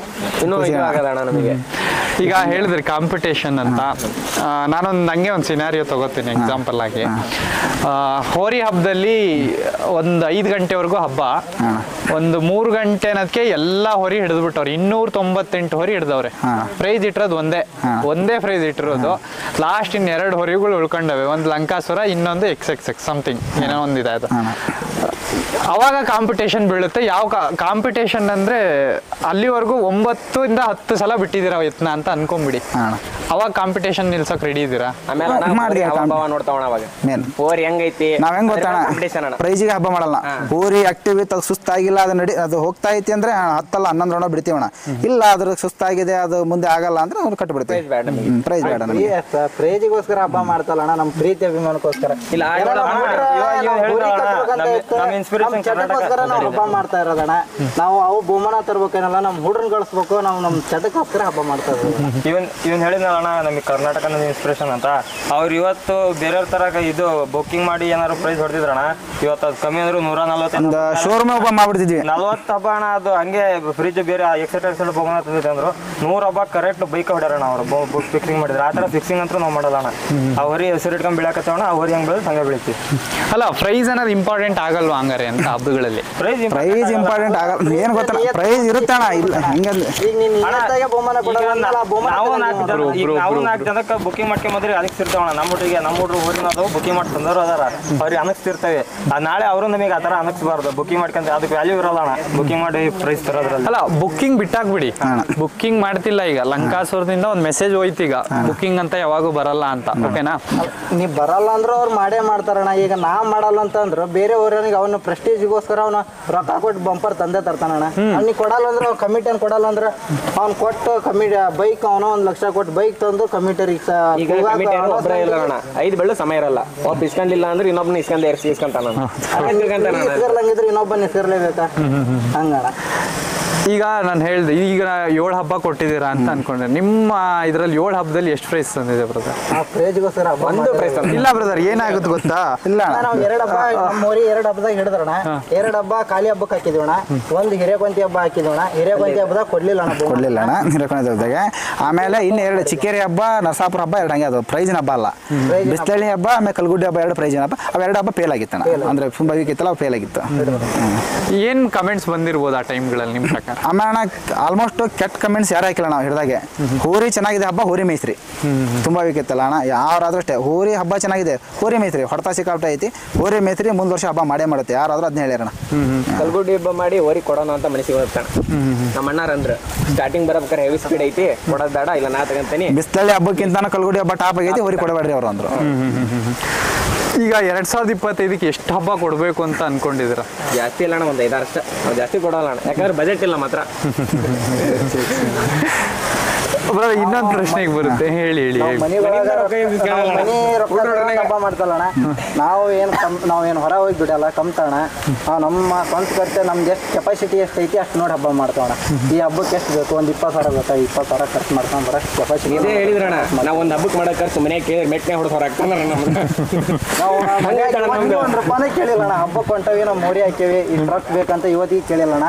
ಇನ್ನೂ ಇದು ಆಗದಣ್ಣ ನಮಗೆ. ಈಗ ಹೇಳಿದ್ರಿ ಕಾಂಪಿಟೇಷನ್ ಅಂತ, ನಾನೊಂದು ನಂಗೆ ಒಂದು ಸಿನಾರಿಯೋ ತಗೋತೀನಿ ಎಕ್ಸಾಂಪಲ್ ಆಗಿ. ಹೋರಿ ಹಬ್ಬದಲ್ಲಿ ಒಂದು 5 ಗಂಟೆವರೆಗೂ ಹಬ್ಬ, ಒಂದು 3 ಗಂಟೆ ಅನ್ನೋದಕ್ಕೆ ಎಲ್ಲ ಹೊರಿ ಹಿಡಿದ್ಬಿಟ್ಟವ್ರೆ. 298 ಹೊರಿ ಹಿಡ್ದವ್ರೆ. ಪ್ರೈಸ್ ಇಟ್ಟಿರೋದು ಒಂದೇ ಪ್ರೈಸ್ ಇಟ್ಟಿರೋದು. ಲಾಸ್ಟ್ ಇನ್ 2 ಹೊರಿಗಳು ಉಳ್ಕೊಂಡವೆ, ಒಂದು ಲಂಕಾಸುರ, ಇನ್ನೊಂದು XXX ಸಮಥಿಂಗ್ ಏನೋ ಒಂದಿದೆ ಅದು. ಅವಾಗ ಕಾಂಪಿಟೇಷನ್ ಬೀಳುತ್ತೆ. ಯಾವ ಕಾಂಪಿಟೇಷನ್ ಅಂದ್ರೆ ಅಲ್ಲಿವರೆಗೂ 9 ಇಂದ 10 ಸಲ ಬಿಟ್ಟಿದ್ದೀರಾ ಯತ್ನ ಅಂತ ಅನ್ಕೊಂಬಿಡಿ. ಅವಾಗ ಕಾಂಪಿಟೇಷನ್ ನಿಲ್ಸಕ್ ರೆಡಿ ಇದ್ದೀರಾ? ಆಮೇಲೆ ನೋಡ್ತಾವಣ ಅವಾಗ ಹೋರಿ ಹೆಂಗೈತಿ ನಾವ್ ಹೆಂಗ್ ಗೊತ್ತಣ್ಣ, ಪ್ರೈಜಿಗೆ ಹಬ್ಬ ಮಾಡಲ್ಲ. ಹೋರಿ ಆಕ್ಟಿವ್ ಸುಸ್ತಾಗಿಲ್ಲ, ಅದು ಹೋಗ್ತಾ ಐತಿ ಅಂದ್ರೆ 10 ಅಲ್ಲ 11 ರೌಂಡ್ ಬಿಡ್ತೀವಣ. ಇಲ್ಲ ಅದ್ರ ಸುಸ್ತಾಗಿದೆ, ಅದು ಮುಂದೆ ಆಗಲ್ಲ ಅಂದ್ರೆ ಅವ್ರು ಕಟ್ಬಿಡ್ತೀವಿ. ಪ್ರೈಸ್ ಬೇಡ ನಮಗೆ. ಪ್ರೈಜಿಗೋಸ್ಕರ ಹಬ್ಬ ಮಾಡ್ತಲ್ಲ, ನಮ್ ಪ್ರೀತಿ ಅಭಿಮಾನಕ್ಕೋಸ್ಕರ ಇಲ್ಲ ಚಟಕ್ಕೋಸ್ಕರ ನಾವು ಹಬ್ಬ ಮಾಡ್ತಾ ಇರೋದಣ್ಣ. ನಾವು ಅವು ಬಹುಮಾನ ತರ್ಬೇಕೇನಲ್ಲ, ನಮ್ ಹುಡ್ರನ್ ಗಳಿಸ್ಬೇಕು, ನಾವು ನಮ್ ಚಟಕ್ಕೋಸ್ಕರ ಹಬ್ಬ ಮಾಡ್ತಾ ಇರೋದು. ಇವನ್ ಹೇಳಿದ್ನಲ್ಲ ನಮಗೆ ಕರ್ನಾಟಕ ಇನ್ಸ್ಪಿರೇಷನ್ ಅಂತ. ಅವ್ರು ಇವತ್ತು ಬೇರೆಯವ್ರ ತರ ಇದು ಬುಕ್ಕಿಂಗ್ ಮಾಡಿ ಏನಾದ್ರು ಪ್ರೈಸ್ ಹೊಡೆದಿದ್ರಣ, ಇವತ್ತು ಅದು ಕಮ್ಮಿ ಅಂದ್ರು 140 ಶೋರೂಮ್ ಹಬ್ಬ ಮಾಡ್ಬಿಡ್ತಿದ್ವಿ. 40 ಹಬ್ಬ ಅಣ್ಣ. ಅದು ಹಂಗೆ ಫ್ರಿಜ್ ಬೇರೆ ಎಕ್ಸೆಟ್ರಾ ಬಹುಮಾನ ತಂದಿದೆ ಅಂದ್ರು 100 ಹಬ್ಬ ಕರೆಕ್ಟ್ ಬೈಕ್ ಹೊಡ್ಯಾರಣ ಅವ್ರು. ಬುಕ್ ಫಿಕ್ಸಿಂಗ್ ಮಾಡಿದ್ರೆ ಆ ತರ ಫಿಕ್ಸಿಂಗ್ ಅಂತೂ ನಾವು ಮಾಡಲ್ಲ ಅಣ್ಣ. ಆ ಹೊರಿ ಹೆಸರು ಇಟ್ಕೊಂಡ್ ಬೆಳೆಯಕತ್ತವಣ, ಆ ಹೊರಿ ಹೆಂಗ್ ಬೆಳೆದು ಹಂಗೆ ಬೆಳಿತೀವಿ. ಅಲ್ಲ, ಪ್ರೈಸ್ ಅನ್ನೋದು ಇಂಪಾರ್ಟೆಂಟ್ ಆಗಲ್ವಾ ಹಂಗಾರೆ ಅಂತ ಹಬ್ಬಗಳಲ್ಲಿ? ಪ್ರೈಸ್ ಇಂಪಾರ್ಟೆಂಟ್ ಆಗಲ್ಲ. ಏನ್ ಗೊತ್ತಲ್ಲ, ಪ್ರೈಸ್ ಇರುತ್ತಣ್ಣ. ಇಲ್ಲ ಹಂಗಂದ್ರೆ ಈಗ ನೀನ್ ಬಹುಮಾನ ನಾವು 4 ಜನಕ್ಕೆ ಬುಕಿಂಗ್ ಮಾಡ್ಕೊಂಬಂದ್ರೆ ಅದಕ್ಕೆ ಇರ್ತಾವಣ. ನಮ್ಮ ಹುಡ್ರು ಊರಿನ ಅದು ಬುಕಿಂಗ್ ಮಾಡಿ ತಂದವರು ಅದಾರ, ಅವ್ರಿಗೆ ಅನಕ್ತಿರ್ತೇವೆ. ನಾಳೆ ಅವರು ನಮಗೆ ಆ ತರ ಅನಕ್ಸ್ಬಾರ್ದು. ಬುಕಿಂಗ್ ಮಾಡ್ಕೊಂತ ಅದಕ್ಕೆ ವ್ಯಾಲ್ಯೂ ಇರಲ್ಲ ಅಣ್ಣ, ಬುಕಿಂಗ್ ಮಾಡಿ ಪ್ರೈಸ್ ತರೋದ್ರಲ್ಲಿ. ಅಲ್ಲ, ಬುಕ್ಕಿಂಗ್ ಬಿಟ್ಟಾಕ್ಬಿಡಿ, ಬುಕ್ಕಿಂಗ್ ಮಾಡ್ತಿಲ್ಲ. ಈಗ ಲಂಕಾಸುರದಿಂದ ಒಂದು ಮೆಸೇಜ್ ಹೋಯ್ತು, ಈಗ ಬುಕ್ಕಿಂಗ್ ಅಂತ ಯಾವಾಗೂ ಬರಲ್ಲ ಅಂತ. ಓಕೆನಾ? ನೀವ್ ಬರಲ್ಲ ಅಂದ್ರೆ ಅವ್ರು ಮಾಡೇ ಮಾಡ್ತಾರಣ್ಣ. ಈಗ ನಾವ್ ಮಾಡಲ್ಲ ಅಂತಂದ್ರು ಬೇರೆ ಊರನಿಗೆ ಅವನ ಪ್ರೆಸ್ಟೀಜ್ಗೋಸ್ಕರ ಅವನ ರೊಕ್ಕ ಕೊಟ್ಟು ಬಂಪರ್ ತಂದೆ ತರ್ತಾನಣ್ಣ. ಅವ್ನಿಗೆ ಕೊಡಲ್ಲ ಅಂದ್ರೆ ಅವ್ನು ಕಮಿಟಿಯನ್ ಕೊಡಲ್ಲ ಅಂದ್ರೆ ಅವ್ನು ಕೊಟ್ಟು ಬೈಕ್ ಅವನ 1 ಲಕ್ಷ ಕೊಟ್ಟು ಬೈಕ್ ತಂದು ಕಮಿಟರಿಗೆ ಈಗ ಒಬ್ಬರೇ ಇಲ್ಲ ಅಣ್ಣ, 5 ಬೆಳ್ಳು ಸಮಯ ಇರಲ್ಲ. ಒಬ್ಬ ಇಸ್ಕೊಂಡಿಲ್ಲ ಅಂದ್ರೆ ಇನ್ನೊಬ್ಬನ ಇಸ್ಕೊಂತಾನ. ಇಸ್ಕರ್ಲಂಗಿದ್ರೆ ಇನ್ನೊಬ್ಬನ ಇಸ್ಕರ್ಲೇಬೇಕಾ ಹಂಗಣ್ಣ. ಈಗ ನಾನು ಹೇಳ್ದೆ, ಈಗ 7 ಹಬ್ಬ ಕೊಟ್ಟಿದ್ದೀರಾ ಅಂತ ಅನ್ಕೊಂಡೆ. ನಿಮ್ಮ ಇದ್ರಲ್ಲಿ 7 ಹಬ್ಬದಲ್ಲಿ ಎಷ್ಟು ಪ್ರೈಸ್ ತಂದಿದೆ ಬ್ರದರ್? ಪ್ರೈಜ್ಗೋಸ್ಕರ ಒಂದು ಪ್ರೈಸ್ ಇಲ್ಲ ಬ್ರದರ್, ಏನಾಗುತ್ತೆ ಗೊತ್ತಾ? ಇಲ್ಲ ನಾವು 2 ಹಬ್ಬ ನಮ್ಮೂರಿ 2 ಹಬ್ಬದಾಗ ಹಿಡಿದ್ರಣ. 2 ಹಬ್ಬ ಖಾಲಿ ಹಬ್ಬಕ್ಕೆ ಹಾಕಿದ್ವಣ, ಒಂದು ಹಿರೇಕೊಂತಿ ಹಬ್ಬ ಹಾಕಿದ್ವಣ. ಹಿರೇಕೊಂತಿ ಹಬ್ಬದಾಗ ಕೊಡ್ಲಿಲ್ಲ ಅಣ್ಣ ಹಿರೇಕೊಂತಿ ಹಬ್ಬದಾಗ. ಆಮೇಲೆ ಇನ್ನು 2 ಚಿಕ್ಕೇರಿ ಹಬ್ಬ, ನರಸಾಪುರ ಹಬ್ಬ 2 ಹಂಗೆ ಅದು ಪ್ರೈಜಿನ ಹಬ್ಬ ಅಲ್ಲ. ಬಿಸ್ತಳ್ಳಿ ಹಬ್ಬ ಆಮೇಲೆ ಕಲ್ಗುಡ್ಡಿ ಹಬ್ಬ 2 ಪ್ರೈಜಿನ ಹಬ್ಬ. ಅವು 2 ಹಬ್ಬ ಫೇಲ್ ಆಗಿತ್ತಣ್ಣ. ಅಂದ್ರೆ ತುಂಬ ವೀಕಿತ್ತಲ್ಲ, ಅವು ಫೇಲ್ ಆಗಿತ್ತು. ಏನ್ ಕಮೆಂಟ್ಸ್ ಬಂದಿರ್ಬೋದು ಆ ಟೈಮ್ಗಳಲ್ಲಿ ನಿಮ್ಮ ಪ್ರಕಾರ? ಆಮೇಲೆ ಆಲ್ಮೋಸ್ಟ್ ಕೆಟ್ಟ ಕಮೆಂಟ್ಸ್ ಯಾರು ಹಾಕಿಲ್ಲ ನಾವು ಹಿಡಿದಾಗೆ. ಹೋರಿ ಚೆನ್ನಾಗಿದೆ ಹಬ್ಬ, ಹೋರಿ ಮೇಯ್ಸ್ರಿ. ತುಂಬಾ ಬೇಕಿತ್ತಲ್ಲ ಅಣ್ಣ, ಯಾರಾದ್ರೂ ಅಷ್ಟೇ. ಹೋರಿ ಹಬ್ಬ ಚೆನ್ನಾಗಿದೆ, ಹೋರಿ ಮೇಯ್ಸ್ರಿ. ಹೊಡ್ತಾ ಸಿಕ್ಕಾಪಟ್ಟೆ ಐತಿ, ಹೋರಿ ಮೇಯ್ಸ್ರಿ. ಮುಂದ್ ವರ್ಷ ಹಬ್ಬ ಮಾಡೇ ಮಾಡುತ್ತೆ, ಯಾರಾದ್ರೂ ಅದನ್ನ ಹೇಳ್ಯಾರಣ. ಕಲ್ಗುಡ್ಡಿ ಹಬ್ಬ ಮಾಡಿ ಹೋರಿ ಕೊಡೋಣ ಅಂತ ಮನಸ್ಸಿಗೆ ಹೋಗ್ತಾನ ನಮ್ಮ ಅಣ್ಣಾರ. ಅಂದ್ರೆ ಸ್ಟಾರ್ಟಿಂಗ್ ಬರ್ಬೇಕಾರೆ ಹೆವಿ ಸ್ಪೀಡ್ ಐತಿ, ಕೊಡೋದ್ ಬೇಡ, ಇಲ್ಲ ನಾ ತಗಂತೀನಿ. ಬಿಸ್ತಳ್ಳಿ ಹಬ್ಬಕ್ಕಿಂತ ಕಲ್ಗುಡಿ ಹಬ್ಬ ಟಾಪ್ ಆಗೈತಿ, ಹೋರಿ ಕೊಡಬೇಡ್ರಿ ಅವ್ರು ಅಂದ್ರು. ಈಗ 2025ಕ್ಕೆ ಎಷ್ಟು ಹಬ್ಬ ಕೊಡಬೇಕು ಅಂತ ಅನ್ಕೊಂಡಿದ್ದೀರಾ? ಜಾಸ್ತಿ ಇಲ್ಲ ಅಣ್ಣ, ಒಂದು 5-6 ಅಷ್ಟೇ. ನಾವು ಜಾಸ್ತಿ ಕೊಡೋಲ್ಲ ಅಣ್ಣ, ಯಾಕಂದ್ರೆ ಬಜೆಟ್ ಇಲ್ಲ ಮಾತ್ರ. ಇನ್ನೊಂದು ಪ್ರಶ್ನೆಗೆ ಬರುತ್ತೆ, ಹೇಳಿ ಹೇಳಿ ಹೇಳಿ. ಮನಿ ರೊಕ್ಕ ಹಬ್ಬ ಮಾಡ್ತಲ್ಲಣ್ಣ. ನಾವೇನು ಹೊರ ಹೋಗಿ ದುಡಿಯಲ್ಲ, ಕಮ್ತಣ್ಣ. ನಾವು ನಮ್ಮ ಸ್ವಂತ ಖರ್ಚು ನಮ್ದು ಎಷ್ಟು ಕೆಪಾಸಿಟಿ ಎಷ್ಟು ಐತಿ ಅಷ್ಟು ನೋಡಿ ಹಬ್ಬ ಮಾಡ್ತಾವಣ್ಣ. ಈ ಹಬ್ಬಕ್ಕೆ ಎಷ್ಟು ಬೇಕು, ಒಂದು 20,000 ಬೇಕಾ, 20,000 ಖರ್ಚು ಮಾಡ್ಕೊಂಡು ಬರೋಷ್ಟು ಕೆಪಾಸಿಟಿ. ಇದೇ ಹೇಳಿದ್ರಣ್ಣ, ನಾವು ಒಂದು ಹಬ್ಬಕ್ಕೆ ಮಾಡೋ ಖರ್ಚು ಮನೆ ಕೇಳಿ ಮೆಟ್ನೆ ಹೊಡೆದು ಹೊರಾಗ್ತಾನೆ ನಾವು ಒಂದು ರೂಪಾಯಿ ಕೇಳಿಲ್ಲಣ್ಣ. ಹಬ್ಬಕ್ಕೆ ಹೊಂಟವಿ, ನಾವು ಮೋರಿ ಹಾಕೇವಿ, ಈ ಟ್ರಕ್ ಬೇಕಂತ ಇವತ್ತಿಗೆ ಕೇಳಿಲ್ಲಣ್ಣ.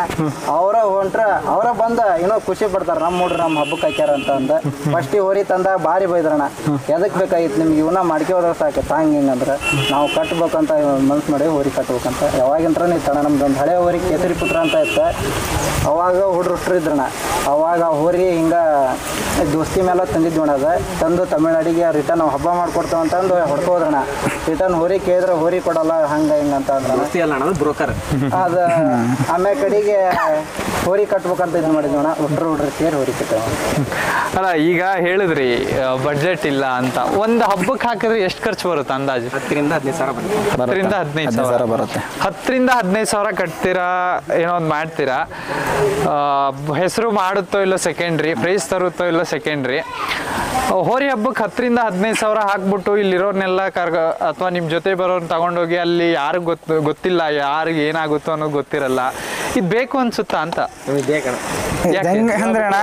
ಅವರ ಬಂದ ಏನೋ ಖುಷಿ ಪಡ್ತಾರೆ, ನಮ್ಮ ಹುಡ್ರು ನಮ್ಮ ಹಬ್ಬಕ್ಕೆ ಹಾಕ್ಯಾರ ಅಂತ ಅಂದ. ಫಸ್ಟಿಗೆ ಹೋರಿ ತಂದಾಗ ಭಾರಿ ಬೈದ್ರಣ್ಣ, ಎದಕ್ಕೆ ಬೇಕಾಗಿತ್ತು ನಿಮ್ಗೆ, ಇವನ್ನ ಮಾಡ್ಕೆ ಹೋದ್ರೆ ಸಾಕು ಹಂಗೆ ಹಿಂಗಂದ್ರೆ. ನಾವು ಕಟ್ಬೇಕಂತ ಮನ್ಸು ಮಾಡಿ ಹೋರಿ ಕಟ್ಬೇಕಂತ ಯಾವಾಗಿಂತ್ರ ಇತ್ತಣ್ಣ. ನಮ್ದು ಒಂದು ಹಳೆ ಹೋರಿ ಕೇಸರಿ ಪುತ್ರ ಅಂತ ಇತ್ತು, ಅವಾಗ ಹುಡ್ರು ಇದ್ರಣ್ಣ. ಅವಾಗ ಹೋರಿ ಹಿಂಗೆ ದೋಸ್ತಿ ಮೇಲೆ ತಂದಿದ್ವಿ ಅಣ್ಣ. ಅದು ತಂದು ತಮಿಳ್ನಾಡಿಗೆ ರಿಟರ್ನ್ ನಾವು ಹಬ್ಬ ಮಾಡ್ಕೊಡ್ತಾವ ಅಂತಂದು ಹೊಡ್ಕೋದ್ರಣ್ಣ. ರಿಟರ್ನ್ ಹೋರಿ ಕೇಳಿದ್ರೆ ಹೋರಿ ಕೊಡಲ್ಲ ಹಂಗೆ ಹಿಂಗೆ ಅಂತ ಅಂದ್ರೆ ಬ್ರೋಕರ್ ಅದು ಆಮೇಲೆ ಕಡೆಗೆ ಹೋರಿ ಕಟ್ಬೇಕಂತ ಇದು ಮಾಡಿದ್ವಣ್ಣ. ಹುಡ್ರು ಸೇರಿ ಹೋರಿ ಕಟ್ಟಾವ. ಅಲ್ಲ, ಈಗ ಹೇಳಿದ್ರಿ ಬಡ್ಜೆಟ್ ಇಲ್ಲ ಅಂತ. ಒಂದು ಹಬ್ಬಕ್ಕೆ ಹಾಕಿದ್ರೆ ಎಷ್ಟು ಖರ್ಚು ಬರುತ್ತೆ ಅಂದಾಜು? 10,000 to 15,000 ಬರುತ್ತೆ. 10,000 to 15,000 ಬರುತ್ತೆ. 10,000 to 15,000 ಕಟ್ತೀರಾ, ಏನೋ ಒಂದು ಮಾಡ್ತೀರಾ. ಹೆಸರು ಮಾಡುತ್ತೋ ಇಲ್ಲೋ ಸೆಕೆಂಡ್ರಿ, ಪ್ರೈಸ್ ತರುತ್ತೋ ಇಲ್ಲೋ ಸೆಕೆಂಡ್ರಿ. ಹೋರಿ ಹಬ್ಬಕ್ಕೆ 10,000 to 15,000 ಹಾಕ್ಬಿಟ್ಟು ಇಲ್ಲಿರೋರ್ನೆಲ್ಲ ಅಥವಾ ನಿಮ್ಮ ಜೊತೆ ಬರೋರ್ನ ತಗೊಂಡೋಗಿ ಅಲ್ಲಿ ಯಾರಿಗೆ ಗೊತ್ತಿಲ್ಲ, ಯಾರಿಗೆ ಏನಾಗುತ್ತೋ ಅನ್ನೋದು ಗೊತ್ತಿರಲ್ಲ. ಇದು ಬೇಕು ಅನ್ಸುತ್ತಾ ಅಂತ? ಅಂದ್ರೆ ನಾ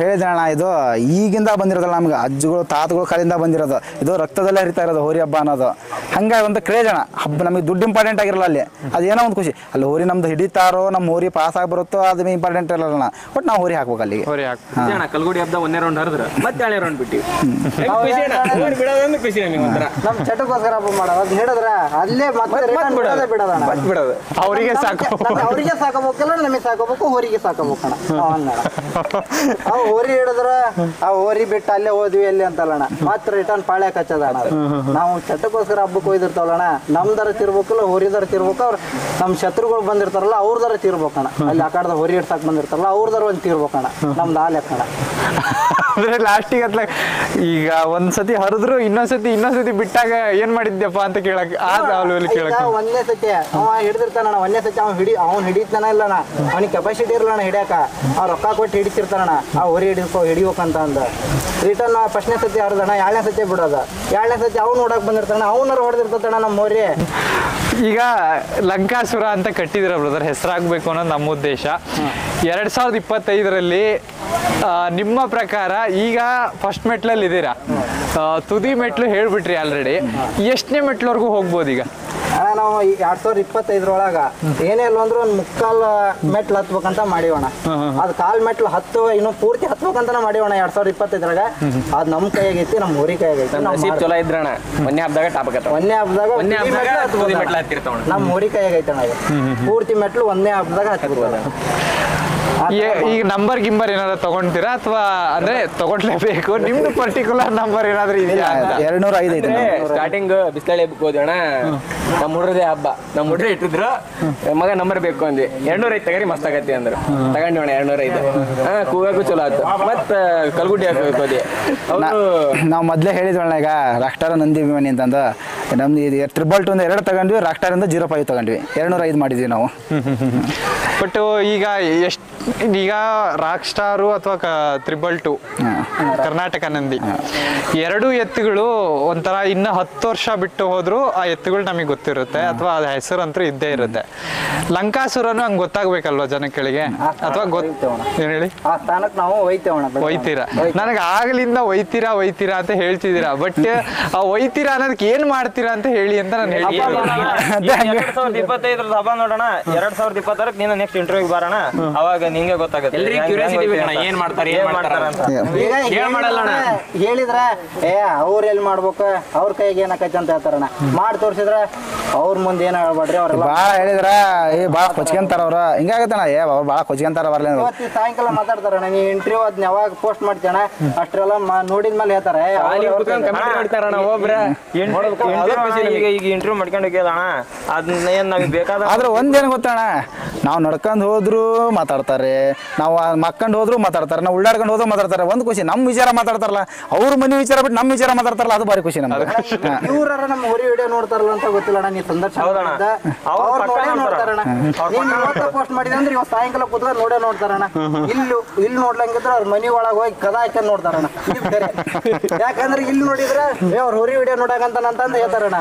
ಹೇಳಿದೆ ಅಣ್ಣ, ಇದು ಈಗಿಂದ ಬಂದಿರೋದಲ್ಲ, ನಮ್ಗೆ ಅಜ್ಜಿಗಳು ತಾತಗಳು ಕಾಲಿಂದ ಬಂದಿರೋದು. ಇದು ರಕ್ತದಲ್ಲೇ ಹರಿತಾ ಇರೋದು ಹೋರಿ ಹಬ್ಬ ಅನ್ನೋದು. ಹಂಗಾಗಿ ಒಂದು ಕ್ರೇಜ್ ಅಣ್ಣ. ಹಬ್ಬ ನಮಗೆ ದುಡ್ಡು ಇಂಪಾರ್ಟೆಂಟ್ ಆಗಿರಲ್ಲ ಅಲ್ಲಿ, ಅದೇನೋ ಒಂದು ಖುಷಿ. ಅಲ್ಲಿ ಹೋರಿ ನಮ್ದು ಹಿಡಿತಾರೋ, ನಮ್ಮ ಹೋರಿ ಪಾಸ್ ಆಗಿ ಬರುತ್ತೋ ಅದು ಇಂಪಾರ್ಟೆಂಟ್ ಇರಲ್ಲ. ಬಟ್ ನಾವು ಹೋರಿ ಹಾಕ್ಬೇಕು ಅಲ್ಲಿಗೆ. ಹೋರಿ ಕಲ್ಗುಡಿ ಹಬ್ಬ 1ನೇ ರೌಂಡ್ ಹರಿದ್ರೆ ಮತ್ತೆ 2ನೇ ರೌಂಡ್ ಬಿಟ್ಟಿವಿ. ಖುಷಿ ನಮಗೆ ಒಂಥರ. ನಮ್ಮ ಚಟಕ್ಕೋಸ್ಕರ ಹಬ್ಬ ಮಾಡೋದು ಅದು ಹೇಳಿದ್ರೆ ಅಲ್ಲೇ ಮತ್ತೆ ಬಿಡೋದು. ಅವರಿಗೆ ಸಾಕು, ಅವ್ರಿಗೆ ಸಾಕೋಬೇಕಲ್ಲ, ನಮಗೆ ಸಾಕೋಬೇಕು, ಹೋರಿಗೆ ಸಾಕೋಬೇಕಣ್ಣ. ಅವ್ ಹೋರಿ ಹಿಡಿದ್ರೆ ಆ ಹೋರಿ ಬಿಟ್ಟು ಅಲ್ಲೇ ಹೋದ್ವಿ ಎಲ್ಲಿ ಅಂತಲ್ಲಣ್ಣ, ಮತ್ತೆ ರಿಟರ್ನ್ ಪಾಳ್ಯಕ್ಕೆ ಹಚ್ಚದಣ್ಣ. ನಾವು ಚಟಕ್ಕೋಸ್ಕರ ಹಬ್ಬಕ್ಕೆ ಹೋಯ್ದಿರ್ತಾವಲ್ಲಣ್ಣ, ನಮ್ದರ ತಿರ್ಬೇಕಲ್ಲ, ಹೋರಿದರ ತಿರ್ಬೇಕು. ಅವ್ರು ನಮ್ಮ ಶತ್ರುಗಳು ಬಂದಿರ್ತಾರಲ್ಲ ಅವ್ರದರ ತೀರ್ಬೇಕಣ್ಣ. ಅಲ್ಲಿ ಆ ಕಡೆ ಹೋರಿ ಹಿಡ್ಸಕ್ ಬಂದಿರ್ತಾರಲ್ಲ ಅವ್ರದರ ಒಂದು ತೀರ್ಬೇಕಣ್ಣ. ನಮ್ದು ಆ ಲೆಕ್ಕಣ. ಅಂದ್ರೆ ಲಾಸ್ಟಿಗೆ ಅತ್ಲ ಈಗ ಒಂದ್ಸತಿ ಹರಿದ್ರು ಇನ್ನೊಂದ್ಸತಿ ಬಿಟ್ಟಾಗ ಏನ್ ಮಾಡಿದ್ಯಪ್ಪ ಅಂತ ಕೇಳಕ್ ಒಂದೇ ಸತಿ ಅವ ಹಿಡಿದಿರ್ತಾನಣ್ಣ. ಒಂದೇ ಸತಿ ಅವ್ನು ಹಿಡಿತಾನ ಇಲ್ಲಣ್ಣ, ಅವ್ನಿಗೆ ಕೆಪಾಸಿಟಿ ಇರಲ್ಲಣ್ಣ ಹಿಡಿಯಾಕ. ಅವ್ರು ರೊಕ್ಕ ಕೊಟ್ಟು ಹಿಡಿತಿರ್ತಾನಣ್ಣ, ಆ ಹೊರಿ ಹಿಡಿಯೋಕಂತ ಅಂದ. ರಿಟರ್ನ್ ಫಸ್ಟ್ನೇ ಸತಿ ಹರಿದಣ್ಣ, 2ನೇ ಸತಿ ಬಿಡೋದ. 2ನೇ ಸತಿ ಅವ್ನು ನೋಡಕ್ ಬಂದಿರ್ತಾನ, ಅವನಾರ ಹೊಡೆದಿರ್ತಣ್ಣ ನಮ್ಮ ಹೋರಿ. ಈಗ ಲಂಕಾಸುರ ಅಂತ ಕಟ್ಟಿದಿರ ಬ್ರದರ್, ಹೆಸರಾಗಬೇಕು ಅನ್ನೋದು ನಮ್ಮ ಉದ್ದೇಶ. 2025ರಲ್ಲಿ ನಿಮ್ಮ ಪ್ರಕಾರ ಈಗ ಫಸ್ಟ್ ಮೆಟ್ಲಲ್ಲಿ ಇದ್ದೀರಾ, ತುದಿ ಮೆಟ್ಲು ಹೇಳ್ಬಿಟ್ರಿ ಆಲ್ರೆಡಿ. ಎಷ್ಟನೇ ಮೆಟ್ಲವರೆಗೂ ಹೋಗ್ಬೋದು ಈಗ? ಅಣ್ಣ ನಾವು 2025 ಏನೇ ಇಲ್ಲ ಅಂದ್ರೂ ಒಂದು 3/4 ಮೆಟ್ಲು ಹತ್ಬೇಕಂತ ಮಾಡಿವಣ್ಣ. ಅದು 1/4 ಮೆಟ್ಲು ಇನ್ನು ಪೂರ್ತಿ ಹತ್ಬೇಕಂತ ಮಾಡಿವಣ್ಣ 2025. ಅದು ನಮ್ಮ ಕೈಯಾಗೈತಿ, ನಮ್ಮ ಊರಿ ಕೈಯಾಗೈತಿ. ಚಲೋ ಇದ್ರಣ್ಣ, 1ನೇ ಹಬ್ಬದಾಗ ಟಾಪ್ ಆಗತ್ತ. 1ನೇ ಹಬ್ಬದಾಗ ನಮ್ಮ ಊರಿ ಕೈಯಾಗೈತೆ ಅಣ್ಣ. ಪೂರ್ತಿ ಮೆಟ್ಲು 1ನೇ ಹಬ್ಬದಾಗ ಹತ್ಬಿಡ್ತಾರೆ. ಈಗ ನಂಬರ್ ಗಿಂಬರ್ ಏನಾದ್ರು ತಗೊಂತೀರಾ ಅಥವಾ ಅಂದ್ರೆ ತಗೊಳ್ಲೇಬೇಕು? ನಿಮ್ದು ಪರ್ಟಿಕ್ಯುಲರ್ ನಂಬರ್ ಏನಾದ್ರು ಇದೆಯಾ? 205 ಐತೆ. ಸ್ಟಾರ್ಟಿಂಗ್ ಬಿಸ್ಲಳ್ಳಿ ಹಬ್ಬಕ್ಕೆ ಹೋದ್ವಣ್ಣ, ನಮ್ಮ ಹುಡ್ರದೇ ಹಬ್ಬ. ನಮ್ಮ ಹುಡ್ರೆ ಇಟ್ಟಿದ್ರು, ಮಗ ನಂಬರ್ ಬೇಕು ಅಂದ್ವಿ. 205 ತಗರಿ ಮಸ್ತ್ ಆಗತ್ತೆ ಅಂದ್ರು. ತಗೊಂಡಿವಣ 205. ಕೂಗಾಕು ಚಲೋ ಆಯ್ತು. ಮತ್ತ ಕಲ್ಗುಡ್ಡಿ ಹಾಕೋದು ನಾವು ಮೊದಲೇ ಹೇಳಿದ್ವಣ್ಣ, ಈಗ ರಾಕ್ಟಾರ ನಂದಿ ಅಭಿಮಾನಿ ಅಂತಂದು. ನಮ್ದು 222 2 ತಗೊಂಡ್ವಿ, ರಾಕ್ಟಾರಿಂದ 05 ತಗೊಂಡ್ವಿ. 205 ಮಾಡಿದ್ವಿ ನಾವು. ಬಟ್ ಈಗ ರಾಕ್ ಸ್ಟಾರು ಅಥವಾ 222 ಕರ್ನಾಟಕ ನಂದಿ ಎರಡು ಎತ್ತುಗಳು ಒಂಥರ ಇನ್ನು 10 ವರ್ಷ ಬಿಟ್ಟು ಹೋದ್ರು ಆ ಎತ್ತುಗಳು ನಮಗೆ ಗೊತ್ತಿರುತ್ತೆ, ಅಥವಾ ಅದ ಹೆಸರು ಅಂತೂ ಇದ್ದೇ ಇರುತ್ತೆ. ಲಂಕಾಸುರನು ಹಂಗೆ ಗೊತ್ತಾಗ್ಬೇಕಲ್ವಾ ಜನಗಳಿಗೆ? ಅಥವಾ ಏನ್ ಹೇಳಿ, ಆ ಸ್ಥಾನಕ್ಕೆ ನಾವು ಒಯ್ತೀರಾ? ನನಗೆ ಆಗ್ಲಿಂದ ಒಯ್ತೀರಾ ಅಂತ ಹೇಳ್ತಿದ್ದೀರಾ. ಬಟ್ ಆ ಒಯ್ತೀರಾ ಅನ್ನೋದಕ್ಕೆ ಏನ್ ಮಾಡ್ತೀರಾ ಅಂತ ಹೇಳಿ ಅಂತ ನಾನು ಹೇಳ್ತೀನಿ. 2025 ಹಬ್ಬ ನೋಡೋಣ. 2026 ನೀನು ನೆಕ್ಸ್ಟ್ ಇಂಟರ್ವ್ಯೂ ಬರೋಣ, ಅವಾಗ ನಿಂಗೆ ಗೊತ್ತಾಗುತ್ತೆ ಏನ್ ಮಾಡ್ತಾರೆ ಅಂತ. ಹೇಳಿದ್ರೆ ಅವ್ರ ಎಲ್ಲಿ ಮಾಡ್ಬೇಕು, ಅವ್ರ ಕೈಗೆ ಏನಾಕೈತೆ ಅಂತ ಹೇಳ್ತಾರಣ್ಣ. ಮಾಡಿ ತೋರ್ಸಿದ್ರ ಅವ್ರ ಮುಂದೆ ಏನ ಹೇಳ್ಬೇಡ್ರಿ. ಅವ್ರೆಲ್ಲ ಭಾಳ ಹೇಳಿದ್ರ ಭಾಳ ಕೊಚ್ಕೊಂತಾರ ಅವ್ರು. ಹಿಂಗಾಗತ್ತಣ್ಣ, ಅವ್ರು ಭಾಳ ಕೊಚ್ಕೊಂತಾರ. ಬರ್ಲಿ ಇವತ್ತು ಸಾಯಂಕಾಲ ಮಾತಾಡ್ತಾರಣ್ಣ, ನೀ ಇಂಟರ್ವ್ಯೂ ಅದ್ನ ಯಾವಾಗ ಪೋಸ್ಟ್ ಮಾಡ್ತೀಯಣ್ಣ ಅಷ್ಟೆಲ್ಲ ನೋಡಿದ್ಮೇಲೆ ಹೇಳ್ತಾರೆ. ಈಗ ಇಂಟರ್ವ್ಯೂ ಮಾಡ್ಕೊಂಡು ಹೋಗ್ಯದಣ್ಣ, ಅದನ್ನ ಏನ್ ನಮಗೆ ಬೇಕಾದ. ಆದ್ರೆ ಒಂದೇನು ಗೊತ್ತಣ್ಣ, ನಾವು ನಡ್ಕೊಂಡು ಹೋದ್ರು ಮಾತಾಡ್ತಾರೆ, ಮಾತಾಡ್ತಾರೆ, ನಾವು ಮಕ್ಕಂಡು ಹೋದ್ರು ಮಾತಾಡ್ತಾರೆ, ನಾವು ಉಳ್ಳಾಡ್ಕೊಂಡು ಹೋದ್ರು ಮಾತಾಡ್ತಾರೆ. ಒಂದು ಖುಷಿ ನಮ್ಮ ವಿಚಾರ ಮಾತಾಡ್ತಾರಲ್ಲ, ಅವ್ರ ಮನೆ ವಿಚಾರ ಬಿಟ್ಟು ನಮ್ಮ ವಿಚಾರ ಮಾತಾಡ್ತಾರಲ್ಲ, ಅದು ಭಾರಿ ಖುಷಿ ನಮ್ಗೆ. ಇವ್ರ ನಮ್ಮ ಹೊರಿ ವಿಡಿಯೋ ನೋಡ್ತಾರಲ್ಲ ಅಂತ ಗೊತ್ತಿಲ್ಲ ಅಣ್ಣ. ನೀ ಸಂದರ್ಶನ ನೋಡ್ತಾರಣ್ಣ. ನೀನ್ ಇವತ್ತ ಪೋಸ್ಟ್ ಮಾಡಿದೆ ಅಂದ್ರೆ ಇವತ್ತು ಸಾಯಂಕಾಲ ಕೂತ್ಕೊಂಡು ನೋಡ್ತಾರಣ್ಣ. ಇಲ್ಲಿ ನೋಡ್ಲಂಗಿದ್ರೆ ಅವ್ರ ಮನಿ ಒಳಗೆ ಹೋಗಿ ಕದ ಹಾಕ್ಯಂಡ್ ನೋಡ್ತಾರಣ್ಣ. ಇದು ಬೇರೆ. ಯಾಕಂದ್ರೆ ಇಲ್ಲಿ ನೋಡಿದ್ರೆ ಅವ್ರ ಹೊರಿ ವಿಡಿಯೋ ನೋಡಕಂತಂದು ಹೇಳ್ತಾರಣ್ಣ.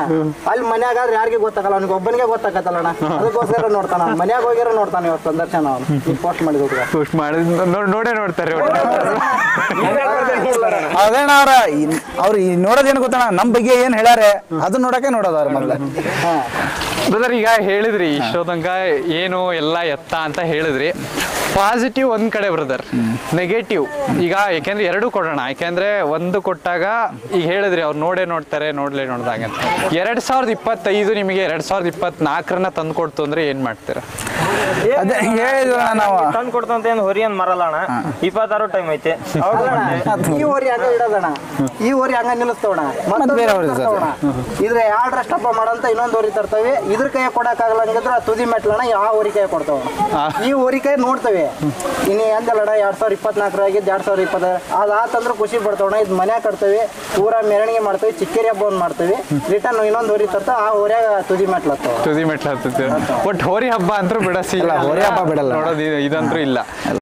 ಅಲ್ಲಿ ಮನ್ಯಾಗಾದ್ರೆ ಯಾರಿಗೆ ಗೊತ್ತಾಗಲ್ಲ, ಅವ್ನಿಗೆ ಒಬ್ಬನಿಗೆ ಗೊತ್ತಾಗತ್ತಲ್ಲಣ್ಣ. ಅದಕ್ಕೋಸ್ಕರ ನೋಡ್ತಾನ, ಮನ್ಯಾಗ ಹೋಗಿರೋ ನೋಡ್ತಾನೆ ಇವತ್ತು ಸಂದರ್ಶನ ಅವ್ನು ಪೋಸ್ಟ್ ಮಾಡಿದ ಪೋಸ್ಟ್ ಮಾಡಿದ ನೋಡೇ ನೋಡ್ತಾರೆ. ಅದೇನ ಅವ್ರು ನೋಡೋದೇನು ಗೊತ್ತಣ್ಣ, ನಮ್ಮ ಬಗ್ಗೆ ಏನ್ ಹೇಳ್ಯಾರೆ ಅದನ್ನ ನೋಡಕ್ಕೆ ನೋಡೋದು ಅವ್ರ ಮೊದ್ಲ. ಬ್ರದರ್ ಈಗ ಹೇಳಿದ್ರಿ ಇಷ್ಟೋ ತನಕ ಏನು ಎಲ್ಲ ಎತ್ತ ಅಂತ ಹೇಳಿದ್ರಿ. ಪಾಸಿಟಿವ್ ಒಂದ್ ಕಡೆ ಬ್ರದರ್, ನೆಗೆಟಿವ್ ಈಗ ಯಾಕೆಂದ್ರೆ ಎರಡು ಕೊಡೋಣ. ಯಾಕೆಂದ್ರೆ ಒಂದು ಕೊಟ್ಟಾಗ ಈಗ ಹೇಳಿದ್ರಿ ಅವ್ರು ನೋಡ್ತಾರೆ ನೋಡ್ದಾಗ ಅಂತ. 2025 ನಿಮಗೆ 2024 ತಂದು ಕೊಡ್ತು ಅಂದ್ರೆ ಏನ್ ಮಾಡ್ತೀರಾ? ಅದೇ ಹೇಳಿದ್ವಣ್ಣ ನಾವು, ತಂದು ಕೊಡ್ತು ಅಂತ ಏನು ಹೊರಿ ಏನ್ ಮರಲ್ಲ ಅಣ್ಣ. 26 ಟೈಮ್ ಐತೆ. ಈ ಓರಿ ಹಂಗ ಇಡೋದಣ್ಣ, ಈ ಓರಿ ಹಂಗ ನಿಲ್ಲಿಸ್ತವಣ. ಮತ್ತೆ ಬೇರೆ ಓರಿ ಇದ್ರೆ 2 ಹಬ್ಬ ಮಾಡಂತ ಇನ್ನೊಂದು ಓರಿ ತರ್ತವೆ. ಇದ್ರ ಕೈ ಕೊಡಕ್ಕಾಗಲ್ಲ ಹಂಗಿದ್ರೆ ತುದಿ ಮೆಟ್ಲಣ್ಣ ಆ ಓರಿ ಕೈ ಕೊಡ್ತಾವ. ಈ ಓರಿ ಕೈ ನೋಡ್ತೇವೆ. ಇನ್ನು ಎಂದಲ್ಲಣ್ಣ 2024 ಆಗಿದ್ದು 2020 ಅದಾತಂದ್ರೆ ಖುಷಿ ಪಡ್ತಾವಣ. ಇದು ಮನೆ ಕಟ್ತೇವೆ, ಪೂರಾ ಮೆರವಣಿಗೆ ಮಾಡ್ತೇವೆ, ಚಿಕ್ಕೇರಿ ಹಬ್ಬವನ್ನು ಮಾಡ್ತೇವೆ. ರಿಟರ್ನ್ ಇನ್ನೊಂದು ಓರಿ ತರ್ತಾವ, ಆ ಓರಿಯಾಗ ತುದಿ ಮೆಟ್ಲ ಒಟ್ಟು ಹೋರಿ ಹಬ್ಬ ಅಂತೂ ಬಿಡಸಿಲ್ಲ, ಹೋರಿ ಹಬ್ಬ ಬಿಡಲ್ಲ ನೋಡೋದು ಇದಂತೂ ಇಲ್ಲ.